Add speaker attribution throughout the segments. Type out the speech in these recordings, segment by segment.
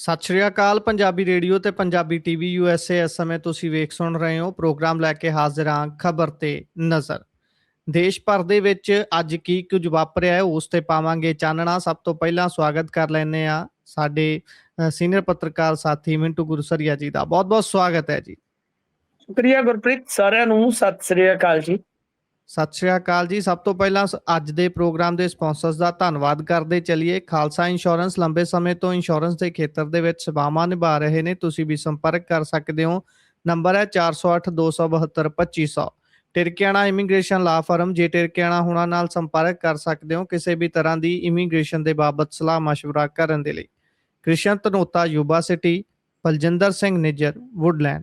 Speaker 1: ਸਤਿ ਸ਼੍ਰੀ ਅਕਾਲ। ਪੰਜਾਬੀ ਰੇਡੀਓ ਤੇ Punjabi TV USA ਇਸ ਸਮੇਂ ਤੁਸੀਂ ਵੇਖ ਸੁਣ ਰਹੇ ਹੋ। ਪ੍ਰੋਗਰਾਮ ਲੈ ਕੇ ਹਾਜ਼ਰ ਹਾਂ ਖਬਰ ਤੇ ਨਜ਼ਰ। ਦੇਸ਼ ਭਰ ਦੇ ਵਿੱਚ ਅੱਜ ਕੀ ਕੁਝ ਵਾਪਰਿਆ ਹੈ ਉਸ ਤੇ ਪਾਵਾਂਗੇ ਚਾਨਣਾ। ਸਭ ਤੋਂ ਪਹਿਲਾਂ ਸਵਾਗਤ ਕਰ ਲੈਂਦੇ ਆ ਸਾਡੇ ਸੀਨੀਅਰ ਪੱਤਰਕਾਰ ਸਾਥੀ ਮਿੰਟੂ ਗੁਰਸਰੀਆ ਜੀ ਦਾ। ਬਹੁਤ ਬਹੁਤ ਸਵਾਗਤ ਹੈ ਜੀ।
Speaker 2: ਸ਼ੁਕਰੀਆ ਗੁਰਪ੍ਰੀਤ, ਸਾਰਿਆਂ ਨੂੰ ਸਤਿ ਸ੍ਰੀ ਅਕਾਲ ਜੀ।
Speaker 1: ਸਤਿ ਸ਼੍ਰੀ ਅਕਾਲ ਜੀ। ਸਭ ਤੋਂ ਪਹਿਲਾਂ ਅੱਜ ਦੇ ਪ੍ਰੋਗਰਾਮ ਦੇ ਸਪਾਂਸਰਸ ਦਾ ਧੰਨਵਾਦ ਕਰਦੇ ਚੱਲੀਏ। ਖਾਲਸਾ ਇੰਸ਼ੋਰੈਂਸ ਲੰਬੇ ਸਮੇਂ ਤੋਂ ਇੰਸ਼ੋਰੈਂਸ ਦੇ ਖੇਤਰ ਦੇ ਵਿੱਚ ਸੇਵਾਵਾਂ ਨਿਭਾ ਰਹੇ ਨੇ। ਤੁਸੀਂ ਵੀ ਸੰਪਰਕ ਕਰ ਸਕਦੇ ਹੋ। ਨੰਬਰ ਹੈ 408 272 2500। ਟਿਰਕਿਆਣਾ ਇਮੀਗ੍ਰੇਸ਼ਨ ਲਾ ਫਰਮ। ਜੇ ਟਿਰਕਿਆਣਾ ਹੁਣਾਂ ਨਾਲ ਸੰਪਰਕ ਕਰ ਸਕਦੇ ਹੋ ਕਿਸੇ ਵੀ ਤਰ੍ਹਾਂ ਦੀ ਇਮੀਗ੍ਰੇਸ਼ਨ ਦੇ ਬਾਬਤ ਸਲਾਹ ਮਸ਼ਵਰਾ ਕਰਨ ਦੇ ਲਈ। Krishan Dhanota Yuba City. Baljinder Singh Nijjar Woodland.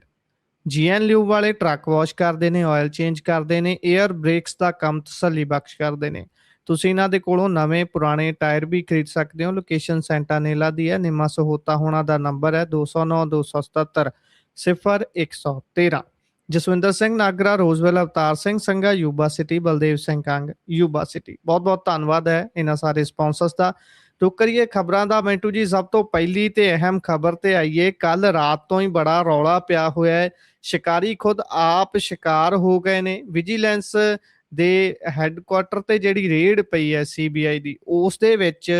Speaker 1: ਜੀਐਨ ਲਿਊ ਵਾਲੇ ਟਰੱਕ ਵਾਸ਼ ਕਰਦੇ ਨੇ, ਆਇਲ ਚੇਂਜ ਕਰਦੇ ਨੇ, 에ਅਰ ਬ੍ਰੇਕਸ ਦਾ ਕੰਮ ਤਸੱਲੀ ਬਖਸ਼ ਕਰਦੇ ਨੇ। ਤੁਸੀਂ ਇਹਨਾਂ ਦੇ ਕੋਲੋਂ ਨਵੇਂ ਪੁਰਾਣੇ ਟਾਇਰ ਵੀ ਖਰੀਦ ਸਕਦੇ ਹੋ। ਲੋਕੇਸ਼ਨ ਸੈਂਟਾਨੇਲਾ ਦੀ ਹੈ। ਨਿੰਮਾ ਸਹੋਤਾ ਹੋਣਾ ਦਾ ਨੰਬਰ ਹੈ 209 277 0113। Jaswinder Singh Nagra Roseville, Avtar Singh Sangha Yuba City, Baldev Singh Kang Yuba City. ਬਹੁਤ ਬਹੁਤ ਧੰਨਵਾਦ ਹੈ ਇਹਨਾਂ ਸਾਰੇ ਸਪਾਂਸਰਸ ਦਾ। ਤੋ ਕਰੀਏ ਖਬਰਾਂ ਦਾ ਮਿੰਟੂ ਜੀ। ਸਭ ਤੋਂ ਪਹਿਲੀ ਤੇ ਅਹਿਮ ਖਬਰ ਤੇ ਆਈਏ। ਕੱਲ ਰਾਤ ਤੋਂ ਹੀ ਬੜਾ ਰੌਲਾ ਪਿਆ ਹੋਇਆ ਹੈ। ਸ਼ਿਕਾਰੀ ਖੁਦ ਆਪ ਸ਼ਿਕਾਰ ਹੋ ਗਏ ਨੇ। ਵਿਜੀਲੈਂਸ ਦੇ ਹੈੱਡਕੁਆਟਰ ਤੇ ਜਿਹੜੀ ਰੇਡ ਪਈ ਹੈ ਸੀਬੀਆਈ ਦੀ, ਉਸ ਦੇ ਵਿੱਚ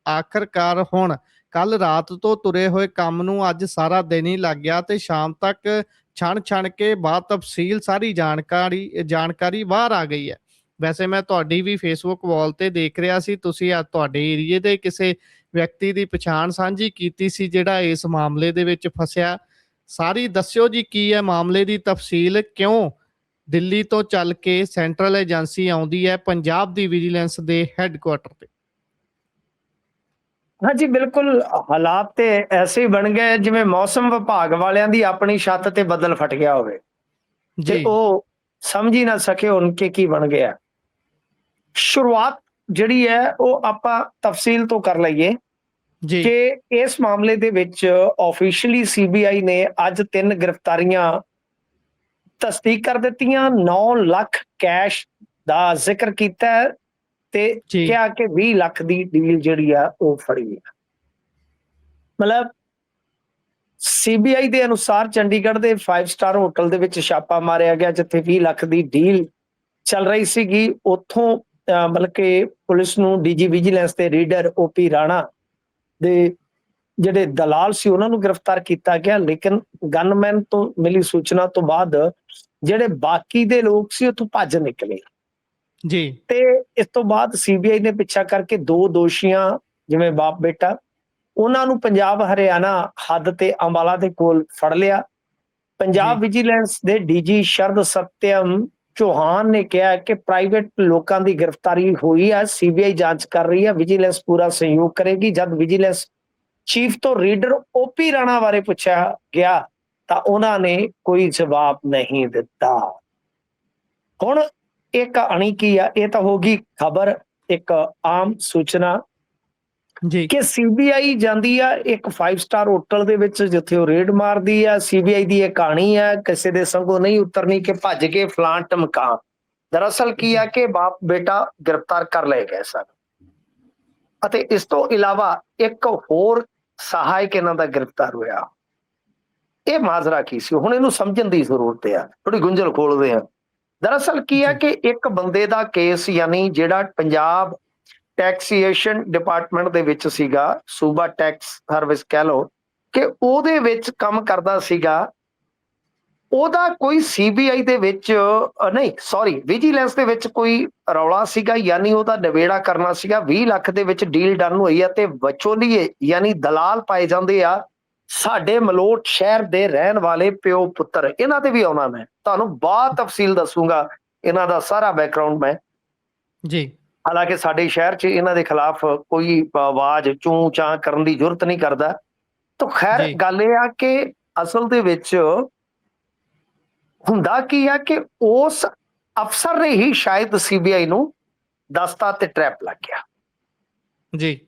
Speaker 1: ਆਖਰਕਾਰ ਹੁਣ ਕੱਲ ਰਾਤ ਤੋਂ ਤੁਰੇ ਹੋਏ ਕੰਮ ਨੂੰ ਅੱਜ ਸਾਰਾ ਦਿਨ ਹੀ ਲੱਗ ਗਿਆ ਤੇ ਸ਼ਾਮ ਤੱਕ ਛਣ ਕੇ ਬਾਅਦ ਤਫਸੀਲ ਸਾਰੀ ਜਾਣਕਾਰੀ ਬਾਹਰ ਆ ਗਈ ਹੈ। ਵੈਸੇ ਮੈਂ ਤੁਹਾਡੀ ਵੀ ਫੇਸਬੁੱਕ ਵਾਲ ਤੇ ਦੇਖ ਰਿਹਾ ਸੀ, ਤੁਸੀਂ ਤੁਹਾਡੇ ਏਰੀਏ ਦੇ ਕਿਸੇ ਵਿਅਕਤੀ ਦੀ ਪਛਾਣ ਸਾਂਝੀ ਕੀਤੀ ਸੀ ਜਿਹੜਾ ਇਸ ਮਾਮਲੇ ਦੇ ਵਿੱਚ ਫਸਿਆ। ਸਾਰੀ ਦੱਸਿਓ ਜੀ, ਕੀ ਹੈ ਮਾਮਲੇ ਦੀ ਤਫਸੀਲ? ਕਿਉਂ ਦਿੱਲੀ ਤੋਂ ਚੱਲ ਕੇ ਸੈਂਟਰਲ ਏਜੰਸੀ ਆਉਂਦੀ ਹੈ ਪੰਜਾਬ ਦੀ ਵਿਜੀਲੈਂਸ ਦੇ ਹੈੱਡਕੁਆਟਰ ਤੇ?
Speaker 2: ਹਾਂਜੀ ਬਿਲਕੁਲ, ਹਾਲਾਤ ਤੇ ਐਸੇ ਹੀ ਬਣ ਗਏ ਜਿਵੇਂ ਮੌਸਮ ਵਿਭਾਗ ਵਾਲਿਆਂ ਦੀ ਆਪਣੀ ਛੱਤ ਤੇ ਬੱਦਲ ਫਟ ਗਿਆ ਹੋਵੇ ਤੇ ਉਹ ਸਮਝ ਹੀ ਨਾ ਸਕੇ ਹੁਣ ਕਿ ਕੀ ਬਣ ਗਿਆ। ਸ਼ੁਰੂਆਤ ਜਿਹੜੀ ਹੈ ਉਹ ਆਪਾਂ ਤਫਸੀਲ ਤੋਂ ਕਰ ਲਈਏ ਕਿ ਇਸ ਮਾਮਲੇ ਦੇ ਵਿੱਚ ਆਫੀਸ਼ੀਅਲੀ ਸੀਬੀਆਈ ਨੇ ਅੱਜ 3 ਗ੍ਰਿਫਤਾਰੀਆਂ ਤਸਦੀਕ ਕਰ ਦਿੱਤੀਆਂ। 9 ਲੱਖ ਕੈਸ਼ ਦਾ ਜ਼ਿਕਰ ਕੀਤਾ ਤੇ ਕਿਹਾ ਕਿ 20 ਲੱਖ ਦੀ ਡੀਲ ਜਿਹੜੀ ਆ ਉਹ ਫੜੀ ਆ। ਮਤਲਬ ਸੀਬੀਆਈ ਦੇ ਅਨੁਸਾਰ ਚੰਡੀਗੜ੍ਹ ਦੇ 5 ਸਟਾਰ ਹੋਟਲ ਦੇ ਵਿੱਚ ਛਾਪਾ ਮਾਰਿਆ ਗਿਆ ਜਿੱਥੇ 20 ਲੱਖ ਦੀ ਡੀਲ ਚੱਲ ਰਹੀ ਸੀਗੀ। ਉੱਥੋਂ ਮਤਲਬ ਕਿ ਪੁਲਿਸ ਨੂੰ ਡੀਜੀ ਵਿਜੀਲੈਂਸ ਦੇ ਰੀਡਰ ਓਪੀ ਰਾਣਾ ਦੇ ਜਿਹੜੇ ਦਲਾਲ ਸੀ ਉਹਨਾਂ ਨੂੰ ਗ੍ਰਿਫਤਾਰ ਕੀਤਾ ਗਿਆ। ਲੇਕਿਨ ਗਨਮੈਨ ਤੋਂ ਮਿਲੀ ਸੂਚਨਾ ਤੋਂ ਬਾਅਦ ਜਿਹੜੇ ਬਾਕੀ ਦੇ ਲੋਕ ਸੀ ਉੱਥੋਂ ਭੱਜ ਨਿਕਲੇ
Speaker 1: ਜੀ।
Speaker 2: ਤੇ ਇਸ ਤੋਂ ਬਾਅਦ ਸੀਬੀਆਈ ਨੇ ਪਿੱਛਾ ਕਰਕੇ 2 ਦੋਸ਼ੀਆਂ ਜਿਵੇਂ ਬਾਪ ਬੇਟਾ ਉਹਨਾਂ ਨੂੰ ਪੰਜਾਬ ਹਰਿਆਣਾ ਹੱਦ ਤੇ ਅੰਬਾਲਾ ਦੇ ਕੋਲ ਫੜ ਲਿਆ। ਪੰਜਾਬ ਵਿਜੀਲੈਂਸ ਦੇ ਡੀਜੀ ਸ਼ਰਦ ਸਤਿਅਮ ਚੌਹਾਨ ਨੇ ਕਿਹਾ ਕਿ ਪ੍ਰਾਈਵੇਟ ਲੋਕਾਂ ਦੀ ਗ੍ਰਿਫਤਾਰੀ ਹੋਈ ਹੈ, ਸੀਬੀਆਈ ਜਾਂਚ ਕਰ ਰਹੀ ਹੈ, ਵਿਜੀਲੈਂਸ ਪੂਰਾ ਸਹਿਯੋਗ ਕਰੇਗੀ। ਜਦ ਵਿਜੀਲੈਂਸ ਚੀਫ ਤੋਂ ਰੀਡਰ ਓਪੀ ਰਾਣਾ ਬਾਰੇ ਪੁੱਛਿਆ ਗਿਆ ਤਾਂ ਉਹਨਾਂ ਨੇ ਕੋਈ ਜਵਾਬ ਨਹੀਂ ਦਿੱਤਾ। ਹੁਣ ਇਹ ਕਹਾਣੀ ਕੀ ਆ? ਇਹ ਤਾਂ ਹੋ ਗਈ ਖਬਰ, ਇੱਕ ਆਮ ਸੂਚਨਾ ਕਿ ਸੀਬੀਆਈ ਜਾਂਦੀ ਆ ਇੱਕ 5 ਸਟਾਰ ਹੋਟਲ ਦੇ ਵਿੱਚ ਜਿੱਥੇ ਉਹ ਰੇਡ ਮਾਰਦੀ ਆ। ਸੀਬੀਆਈ ਦੀ ਇਹ ਕਹਾਣੀ ਹੈ, ਕਿਸੇ ਦੇ ਸੰਗੋਂ ਨਹੀਂ ਉਤਰਨੀ ਕਿ ਭੱਜ ਕੇ ਫਲਾਣ ਟਮਕਾ। ਦਰਅਸਲ ਕੀ ਆ ਕਿ ਬਾਪ ਬੇਟਾ ਗ੍ਰਿਫਤਾਰ ਕਰ ਲਏ ਗਏ ਸਨ ਅਤੇ ਇਸ ਤੋਂ ਇਲਾਵਾ ਇੱਕ ਹੋਰ ਸਹਾਇਕ ਇਹਨਾਂ ਦਾ ਗ੍ਰਿਫਤਾਰ ਹੋਇਆ। ਇਹ ਮਾਜਰਾ ਕੀ ਸੀ? ਹੁਣ ਇਹਨੂੰ ਸਮਝਣ ਦੀ ਜ਼ਰੂਰਤ ਆ, ਥੋੜੀ ਗੁੰਝਲ ਖੋਲਦੇ ਆ। ਦਰਅਸਲ ਕੀ ਆ ਕਿ ਇੱਕ ਬੰਦੇ ਦਾ ਕੇਸ, ਯਾਨੀ ਜਿਹੜਾ ਪੰਜਾਬ ਟੈਕਸੀਏਸ਼ਨ ਡਿਪਾਰਟਮੈਂਟ ਦੇ ਵਿੱਚ ਸੀਗਾ, ਸੂਬਾ ਟੈਕਸ ਸਰਵਿਸ ਕਹਿ ਲਓ, ਕਿ ਉਹਦੇ ਵਿੱਚ ਕੰਮ ਕਰਦਾ ਸੀਗਾ। ਉਹਦਾ ਕੋਈ ਸੀਬੀਆਈ ਦੇ ਵਿੱਚ ਨਹੀਂ, ਸੌਰੀ, ਵਿਜੀਲੈਂਸ ਦੇ ਵਿੱਚ ਕੋਈ ਰੌਲਾ ਸੀਗਾ, ਯਾਨੀ ਉਹਦਾ ਨਿਬੇੜਾ ਕਰਨਾ ਸੀਗਾ। 20 ਲੱਖ ਦੇ ਵਿੱਚ ਡੀਲ ਡਨ ਹੋਈ ਆ ਤੇ ਵਿਚੋਲੀਏ ਯਾਨੀ ਦਲਾਲ ਪਾਏ ਜਾਂਦੇ ਆ ਸਾਡੇ ਮਲੋਟ ਸ਼ਹਿਰ ਦੇ ਰਹਿਣ ਵਾਲੇ ਪਿਓ ਪੁੱਤਰ। ਇਹਨਾਂ ਤੇ ਵੀ ਆਉਣਾ, ਮੈਂ ਤੁਹਾਨੂੰ ਬਾਅਦ ਤਫਸੀਲ ਦੱਸੂਗਾ ਇਹਨਾਂ ਦਾ ਸਾਰਾ ਬੈਕਗਰਾਉਂਡ ਮੈਂ ਜੀ। ਹਾਲਾਂਕਿ ਸਾਡੇ ਸ਼ਹਿਰ 'ਚ ਇਹਨਾਂ ਦੇ ਖਿਲਾਫ ਕੋਈ ਆਵਾਜ਼ ਚੂੰ ਚਾਂ ਕਰਨ ਦੀ ਜ਼ਰੂਰਤ ਨਹੀਂ ਕਰਦਾ। ਤਾਂ ਖੈਰ ਗੱਲ ਇਹ ਆ ਕਿ ਅਸਲ ਦੇ ਵਿੱਚ ਹੁੰਦਾ ਕੀ ਆ ਕਿ ਉਸ ਅਫਸਰ ਨੇ ਹੀ ਸ਼ਾਇਦ ਸੀਬੀਆਈ ਨੂੰ ਦੱਸਤਾ ਤੇ ਟਰੈਪ ਲੱਗ ਗਿਆ ਜੀ।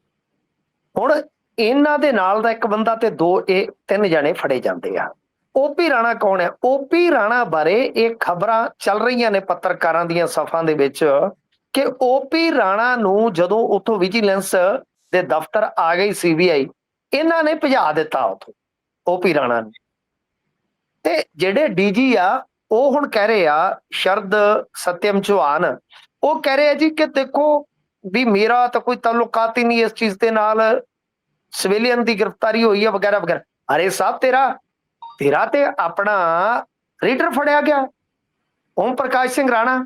Speaker 2: ਹੁਣ ਇਹਨਾਂ ਦੇ ਨਾਲ ਦਾ ਇੱਕ ਬੰਦਾ ਤੇ 3 ਜਣੇ ਫੜੇ ਜਾਂਦੇ ਆ। ਓਪੀ ਰਾਣਾ ਕੌਣ ਹੈ? ਓਪੀ ਰਾਣਾ ਬਾਰੇ ਇਹ ਖਬਰਾਂ ਚੱਲ ਰਹੀਆਂ ਨੇ ਪੱਤਰਕਾਰਾਂ ਦੀਆਂ ਸਫਾਂ ਦੇ ਵਿੱਚ ਕਿ ਓਪੀ ਰਾਣਾ ਨੂੰ ਜਦੋਂ ਉੱਥੋਂ ਵਿਜੀਲੈਂਸ ਦੇ ਦਫ਼ਤਰ ਆ ਗਈ ਸੀਬੀਆਈ ਇਹਨਾਂ ਨੇ ਭਜਾ ਦਿੱਤਾ ਉਥੋਂ ਓਪੀ ਰਾਣਾ ਨੇ। ਤੇ ਜਿਹੜੇ ਡੀਜੀ ਆ ਉਹ ਹੁਣ ਕਹਿ ਰਹੇ ਆ, ਸ਼ਰਦ ਸਤਿਅਮ ਚੌਹਾਨ, ਉਹ ਕਹਿ ਰਹੇ ਆ ਜੀ ਕਿ ਦੇਖੋ ਵੀ ਮੇਰਾ ਤਾਂ ਕੋਈ ਤਾਲੁਕਾਤ ਹੀ ਨਹੀਂ ਇਸ ਚੀਜ਼ ਦੇ ਨਾਲ, ਸਿਵਿਲੀਅਨ ਦੀ ਗ੍ਰਿਫਤਾਰੀ ਹੋਈ ਹੈ ਵਗੈਰਾ ਵਗੈਰਾ। ਅਰੇ ਸਾਹਿਬ ਤੇਰਾ ਤੇ ਆਪਣਾ ਰੀਡਰ ਫੜਿਆ ਗਿਆ, ਓਮ ਪ੍ਰਕਾਸ਼ ਸਿੰਘ ਰਾਣਾ,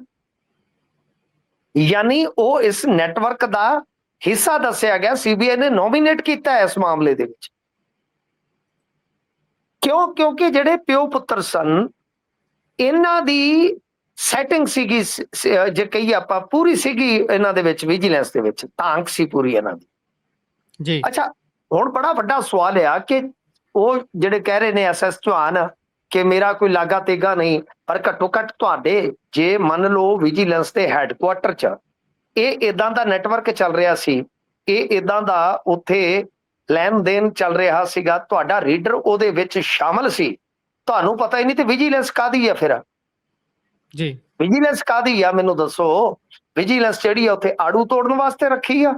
Speaker 2: ਯਾਨੀ ਉਹ ਇਸ ਨੈਟਵਰਕ ਦਾ ਹਿੱਸਾ ਦੱਸਿਆ ਗਿਆ, ਸੀਬੀਆਈ ਨੇ ਨੋਮੀਨੇਟ ਕੀਤਾ ਇਸ ਮਾਮਲੇ ਦੇ ਵਿੱਚ। ਕਿਉਂ? ਕਿਉਂਕਿ ਜਿਹੜੇ ਪਿਓ ਪੁੱਤਰ ਸਨ, ਇਹਨਾਂ ਦੀ ਸੈਟਿੰਗ ਸੀਗੀ, ਜੇ ਕਹੀਏ ਆਪਾਂ ਪੂਰੀ ਸੀਗੀ ਇਹਨਾਂ ਦੇ ਵਿੱਚ, ਵਿਜੀਲੈਂਸ ਦੇ ਵਿੱਚ ਤਾਂਕ ਸੀ ਪੂਰੀ ਇਹਨਾਂ ਦੀ
Speaker 1: ਜੀ।
Speaker 2: ਅੱਛਾ, ਹੁਣ ਬੜਾ ਵੱਡਾ ਸਵਾਲ ਆ ਕਿ ਉਹ ਜਿਹੜੇ ਕਹਿ ਰਹੇ ਨੇ ਐਸਐਸ ਚੌਹਾਨ ਕਿ ਮੇਰਾ ਕੋਈ ਲਾਗਾ ਤੇਗਾ ਨਹੀਂ, ਪਰ ਘੱਟੋ ਘੱਟ ਤੁਹਾਡੇ ਜੇ ਮੰਨ ਲਓ ਵਿਜੀਲੈਂਸ ਦੇ ਹੈੱਡਕੁਆਟਰ 'ਚ ਇਹ ਇਦਾਂ ਦਾ ਨੈਟਵਰਕ ਚੱਲ ਰਿਹਾ ਸੀ, ਇਹ ਇਦਾਂ ਦਾ ਉੱਥੇ ਲੈਣ ਦੇਣ ਚੱਲ ਰਿਹਾ ਸੀਗਾ, ਤੁਹਾਡਾ ਰੀਡਰ ਉਹਦੇ ਵਿੱਚ ਸ਼ਾਮਲ ਸੀ, ਤੁਹਾਨੂੰ ਪਤਾ ਹੀ ਨਹੀਂ, ਤੇ ਵਿਜੀਲੈਂਸ ਕਾਹਦੀ ਆ ਫਿਰ?
Speaker 1: ਜੀ,
Speaker 2: ਵਿਜੀਲੈਂਸ ਕਾਹਦੀ ਆ ਮੈਨੂੰ ਦੱਸੋ? ਵਿਜੀਲੈਂਸ ਜਿਹੜੀ ਆ ਉੱਥੇ ਆੜੂ ਤੋੜਨ ਵਾਸਤੇ ਰੱਖੀ ਆ?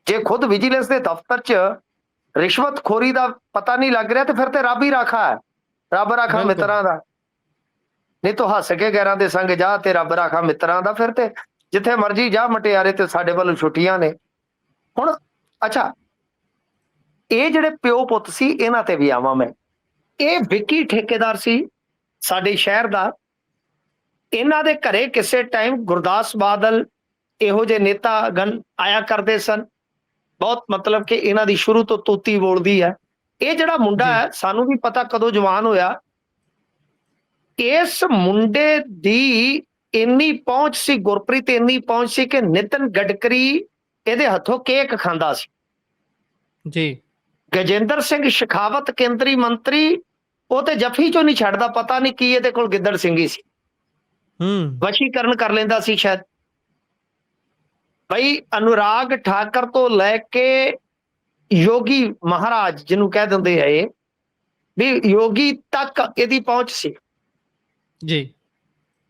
Speaker 2: ਜੇ ਖੁਦ ਵਿਜੀਲੈਂਸ ਦੇ ਦਫ਼ਤਰ 'ਚ ਰਿਸ਼ਵਤਖੋਰੀ ਦਾ ਪਤਾ ਨਹੀਂ ਲੱਗ ਰਿਹਾ, ਤੇ ਫਿਰ ਤੇ ਰੱਬ ਹੀ ਰਾਖਾ ਹੈ, ਰੱਬ ਰਾਖਾ ਮਿੱਤਰਾਂ ਦਾ। ਨਹੀਂ ਤੂੰ ਹੱਸ ਕੇ ਗੈਰਾਂ ਦੇ ਸੰਗ ਜਾ, ਤੇ ਰੱਬ ਰਾਖਾ ਮਿੱਤਰਾਂ ਦਾ, ਫਿਰ ਤੇ ਜਿੱਥੇ ਮਰਜੀ ਜਾ ਮਟਿਆਰੇ, ਤੇ ਸਾਡੇ ਵੱਲੋਂ ਛੁੱਟੀਆਂ ਨੇ। ਹੁਣ ਅੱਛਾ, ਇਹ ਜਿਹੜੇ ਪਿਓ ਪੁੱਤ ਸੀ, ਇਹਨਾਂ ਤੇ ਵੀ ਆਵਾਂ ਮੈਂ। ਇਹ ਵਿੱਕੀ ਠੇਕੇਦਾਰ ਸੀ ਸਾਡੇ ਸ਼ਹਿਰ ਦਾ, ਇਹਨਾਂ ਦੇ ਘਰੇ ਕਿਸੇ ਟਾਈਮ ਗੁਰਦਾਸ ਬਾਦਲ ਇਹੋ ਜਿਹੇ ਨੇਤਾਗਣ ਆਇਆ ਕਰਦੇ ਸਨ, ਬਹੁਤ ਮਤਲਬ ਕਿ ਇਹਨਾਂ ਦੀ ਸ਼ੁਰੂ ਤੋਂ ਤੂਤੀ ਬੋਲਦੀ ਹੈ। ਇਹ ਜਿਹੜਾ ਮੁੰਡਾ ਹੈ, ਸਾਨੂੰ ਵੀ ਪਤਾ ਕਦੋਂ ਜਵਾਨ ਹੋਇਆ, ਇਸ ਮੁੰਡੇ ਦੀ ਇੰਨੀ ਪਹੁੰਚ ਸੀ, ਗੁਰਪ੍ਰੀਤ ਇੰਨੀ ਪਹੁੰਚ ਸੀ ਕਿ ਨਿਤਨ ਗਡਕਰੀ ਇਹਦੇ ਹੱਥੋਂ ਕੇਕ ਖਾਂਦਾ ਸੀ
Speaker 1: ਜੀ।
Speaker 2: ਗਜੇਂਦਰ ਸਿੰਘ ਸ਼ੇਖਾਵਤ ਕੇਂਦਰੀ ਮੰਤਰੀ, ਉਹ ਤੇ ਜੱਫੀ ਚੋਂ ਨਹੀਂ ਛੱਡਦਾ, ਪਤਾ ਨਹੀਂ ਕੀ ਇਹਦੇ ਕੋਲ ਗਿੱਦੜ ਸਿੰਘੀ ਸੀ, ਵਸ਼ੀਕਰਨ ਕਰ ਲੈਂਦਾ ਸੀ ਸ਼ਾਇਦ। ਭਾਈ ਅਨੁਰਾਗ ਠਾਕਰ ਤੋਂ ਲੈ ਕੇ ਯੋਗੀ ਮਹਾਰਾਜ ਜਿਹਨੂੰ ਕਹਿ ਦਿੰਦੇ ਆ ਇਹ, ਵੀ ਯੋਗੀ ਤੱਕ ਇਹਦੀ ਪਹੁੰਚ ਸੀ
Speaker 1: ਜੀ।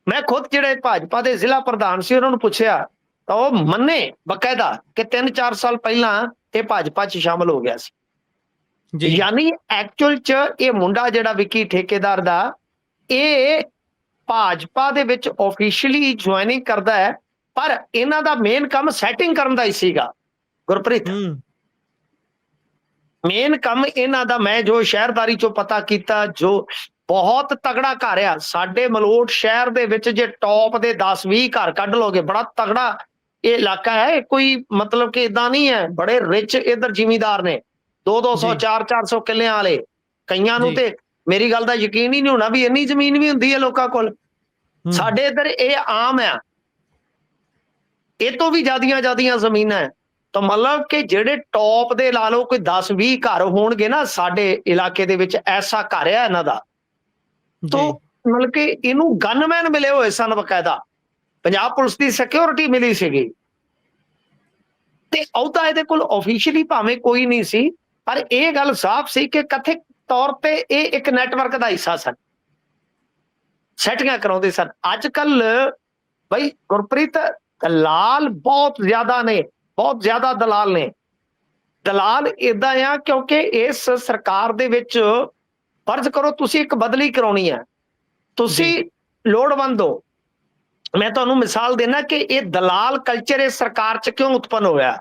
Speaker 2: ਮੈਂ ਖੁਦ ਜਿਹੜੇ ਭਾਜਪਾ ਦੇ ਜ਼ਿਲ੍ਹਾ ਪ੍ਰਧਾਨ ਸੀ ਉਹਨਾਂ ਨੂੰ ਪੁੱਛਿਆ, ਤਾਂ ਉਹ ਮੰਨੇ ਬਕਾਇਦਾ ਕਿ 3-4 ਸਾਲ ਪਹਿਲਾਂ ਇਹ ਭਾਜਪਾ 'ਚ ਸ਼ਾਮਲ ਹੋ ਗਿਆ ਸੀ। ਯਾਨੀ ਐਕਚੁਅਲ 'ਚ ਇਹ ਮੁੰਡਾ ਜਿਹੜਾ ਵਿੱਕੀ ਠੇਕੇਦਾਰ ਦਾ, ਇਹ ਭਾਜਪਾ ਦੇ ਵਿੱਚ ਆਫੀਸ਼ੀਅਲੀ ਜੁਆਇਨਿੰਗ ਕਰਦਾ ਹੈ, ਪਰ ਇਹਨਾਂ ਦਾ ਮੇਨ ਕੰਮ ਸੈਟਿੰਗ ਕਰਨ ਦਾ ਹੀ ਸੀਗਾ ਗੁਰਪ੍ਰੀਤ। ਮੇਨ ਕੰਮ ਇਹਨਾਂ ਦਾ, ਮੈਂ ਜੋ ਸ਼ਹਿਰਦਾਰੀ ਚੋਂ ਪਤਾ ਕੀਤਾ, ਜੋ ਬਹੁਤ ਤਗੜਾ ਘਰ ਆ ਸਾਡੇ ਮਲੋਟ ਸ਼ਹਿਰ ਦੇ ਵਿੱਚ, ਜੇ ਟੌਪ ਦੇ 10-20 ਘਰ ਕੱਢ ਲੋਗੇ, ਬੜਾ ਤਗੜਾ ਇਹ ਇਲਾਕਾ ਹੈ, ਕੋਈ ਮਤਲਬ ਕਿ ਇਦਾਂ ਨਹੀਂ ਹੈ, ਬੜੇ ਰਿਚ ਇਧਰ ਜ਼ਿਮੀਂਦਾਰ ਨੇ, 200-200 400-400 ਕਿੱਲਿਆਂ ਵਾਲੇ, ਕਈਆਂ ਨੂੰ ਤੇ ਮੇਰੀ ਗੱਲ ਦਾ ਯਕੀਨ ਹੀ ਨਹੀਂ ਹੋਣਾ ਵੀ ਇੰਨੀ ਜ਼ਮੀਨ ਵੀ ਹੁੰਦੀ ਹੈ ਲੋਕਾਂ ਕੋਲ। ਸਾਡੇ ਇੱਧਰ ਇਹ ਆਮ ਆ, ਇਹ ਤੋਂ ਵੀ ਜ਼ਿਆਦੀਆਂ ਜ਼ਮੀਨਾਂ ਹੈ। ਤਾਂ ਮਤਲਬ ਕਿ ਜਿਹੜੇ ਟੌਪ ਦੇ ਲਾ ਲਓ ਕੋਈ 10-20 ਘਰ ਹੋਣਗੇ ਨਾ ਸਾਡੇ ਇਲਾਕੇ ਦੇ ਵਿੱਚ, ਐਸਾ ਘਰ ਆ ਇਹਨਾਂ ਦਾ। ਤਾਂ ਮਤਲਬ ਕਿ ਇਹਨੂੰ ਗਨਮੈਨ ਮਿਲੇ ਹੋਏ ਸਨ ਬਕਾਇਦਾ, ਪੰਜਾਬ ਪੁਲਿਸ ਦੀ ਸਿਕਿਉਰਿਟੀ ਮਿਲੀ ਸੀਗੀ, ਤੇ ਅਹੁਦਾ ਇਹਦੇ ਕੋਲ ਆਫੀਸ਼ੀਅਲੀ ਭਾਵੇਂ ਕੋਈ ਨਹੀਂ ਸੀ, ਪਰ ਇਹ ਗੱਲ ਸਾਫ਼ ਸੀ ਕਿ ਕਥਿਤ ਤੌਰ ਤੇ ਇਹ ਇੱਕ ਨੈਟਵਰਕ ਦਾ ਹਿੱਸਾ ਸਨ, ਸੈਟਿੰਗਾਂ ਕਰਾਉਂਦੇ ਸਨ। ਅੱਜ ਕੱਲ ਬਈ ਗੁਰਪ੍ਰੀਤ, ਦਲਾਲ ਬਹੁਤ ਜ਼ਿਆਦਾ ਨੇ, ਬਹੁਤ ਜ਼ਿਆਦਾ ਦਲਾਲ ਨੇ। ਦਲਾਲ ਏਦਾਂ ਆ ਕਿਉਂਕਿ ਇਸ ਸਰਕਾਰ ਦੇ ਵਿੱਚ ਫਰਜ਼ ਕਰੋ ਤੁਸੀਂ ਇੱਕ ਬਦਲੀ ਕਰਾਉਣੀ ਹੈ, ਤੁਸੀਂ ਲੋੜਵੰਦ ਹੋ, ਮੈਂ ਤੁਹਾਨੂੰ ਮਿਸਾਲ ਦੇਣਾ ਕਿ ਇਹ ਦਲਾਲ ਕਲਚਰ ਇਸ ਸਰਕਾਰ 'ਚ ਕਿਉਂ ਉਤਪੰਨ ਹੋਇਆ।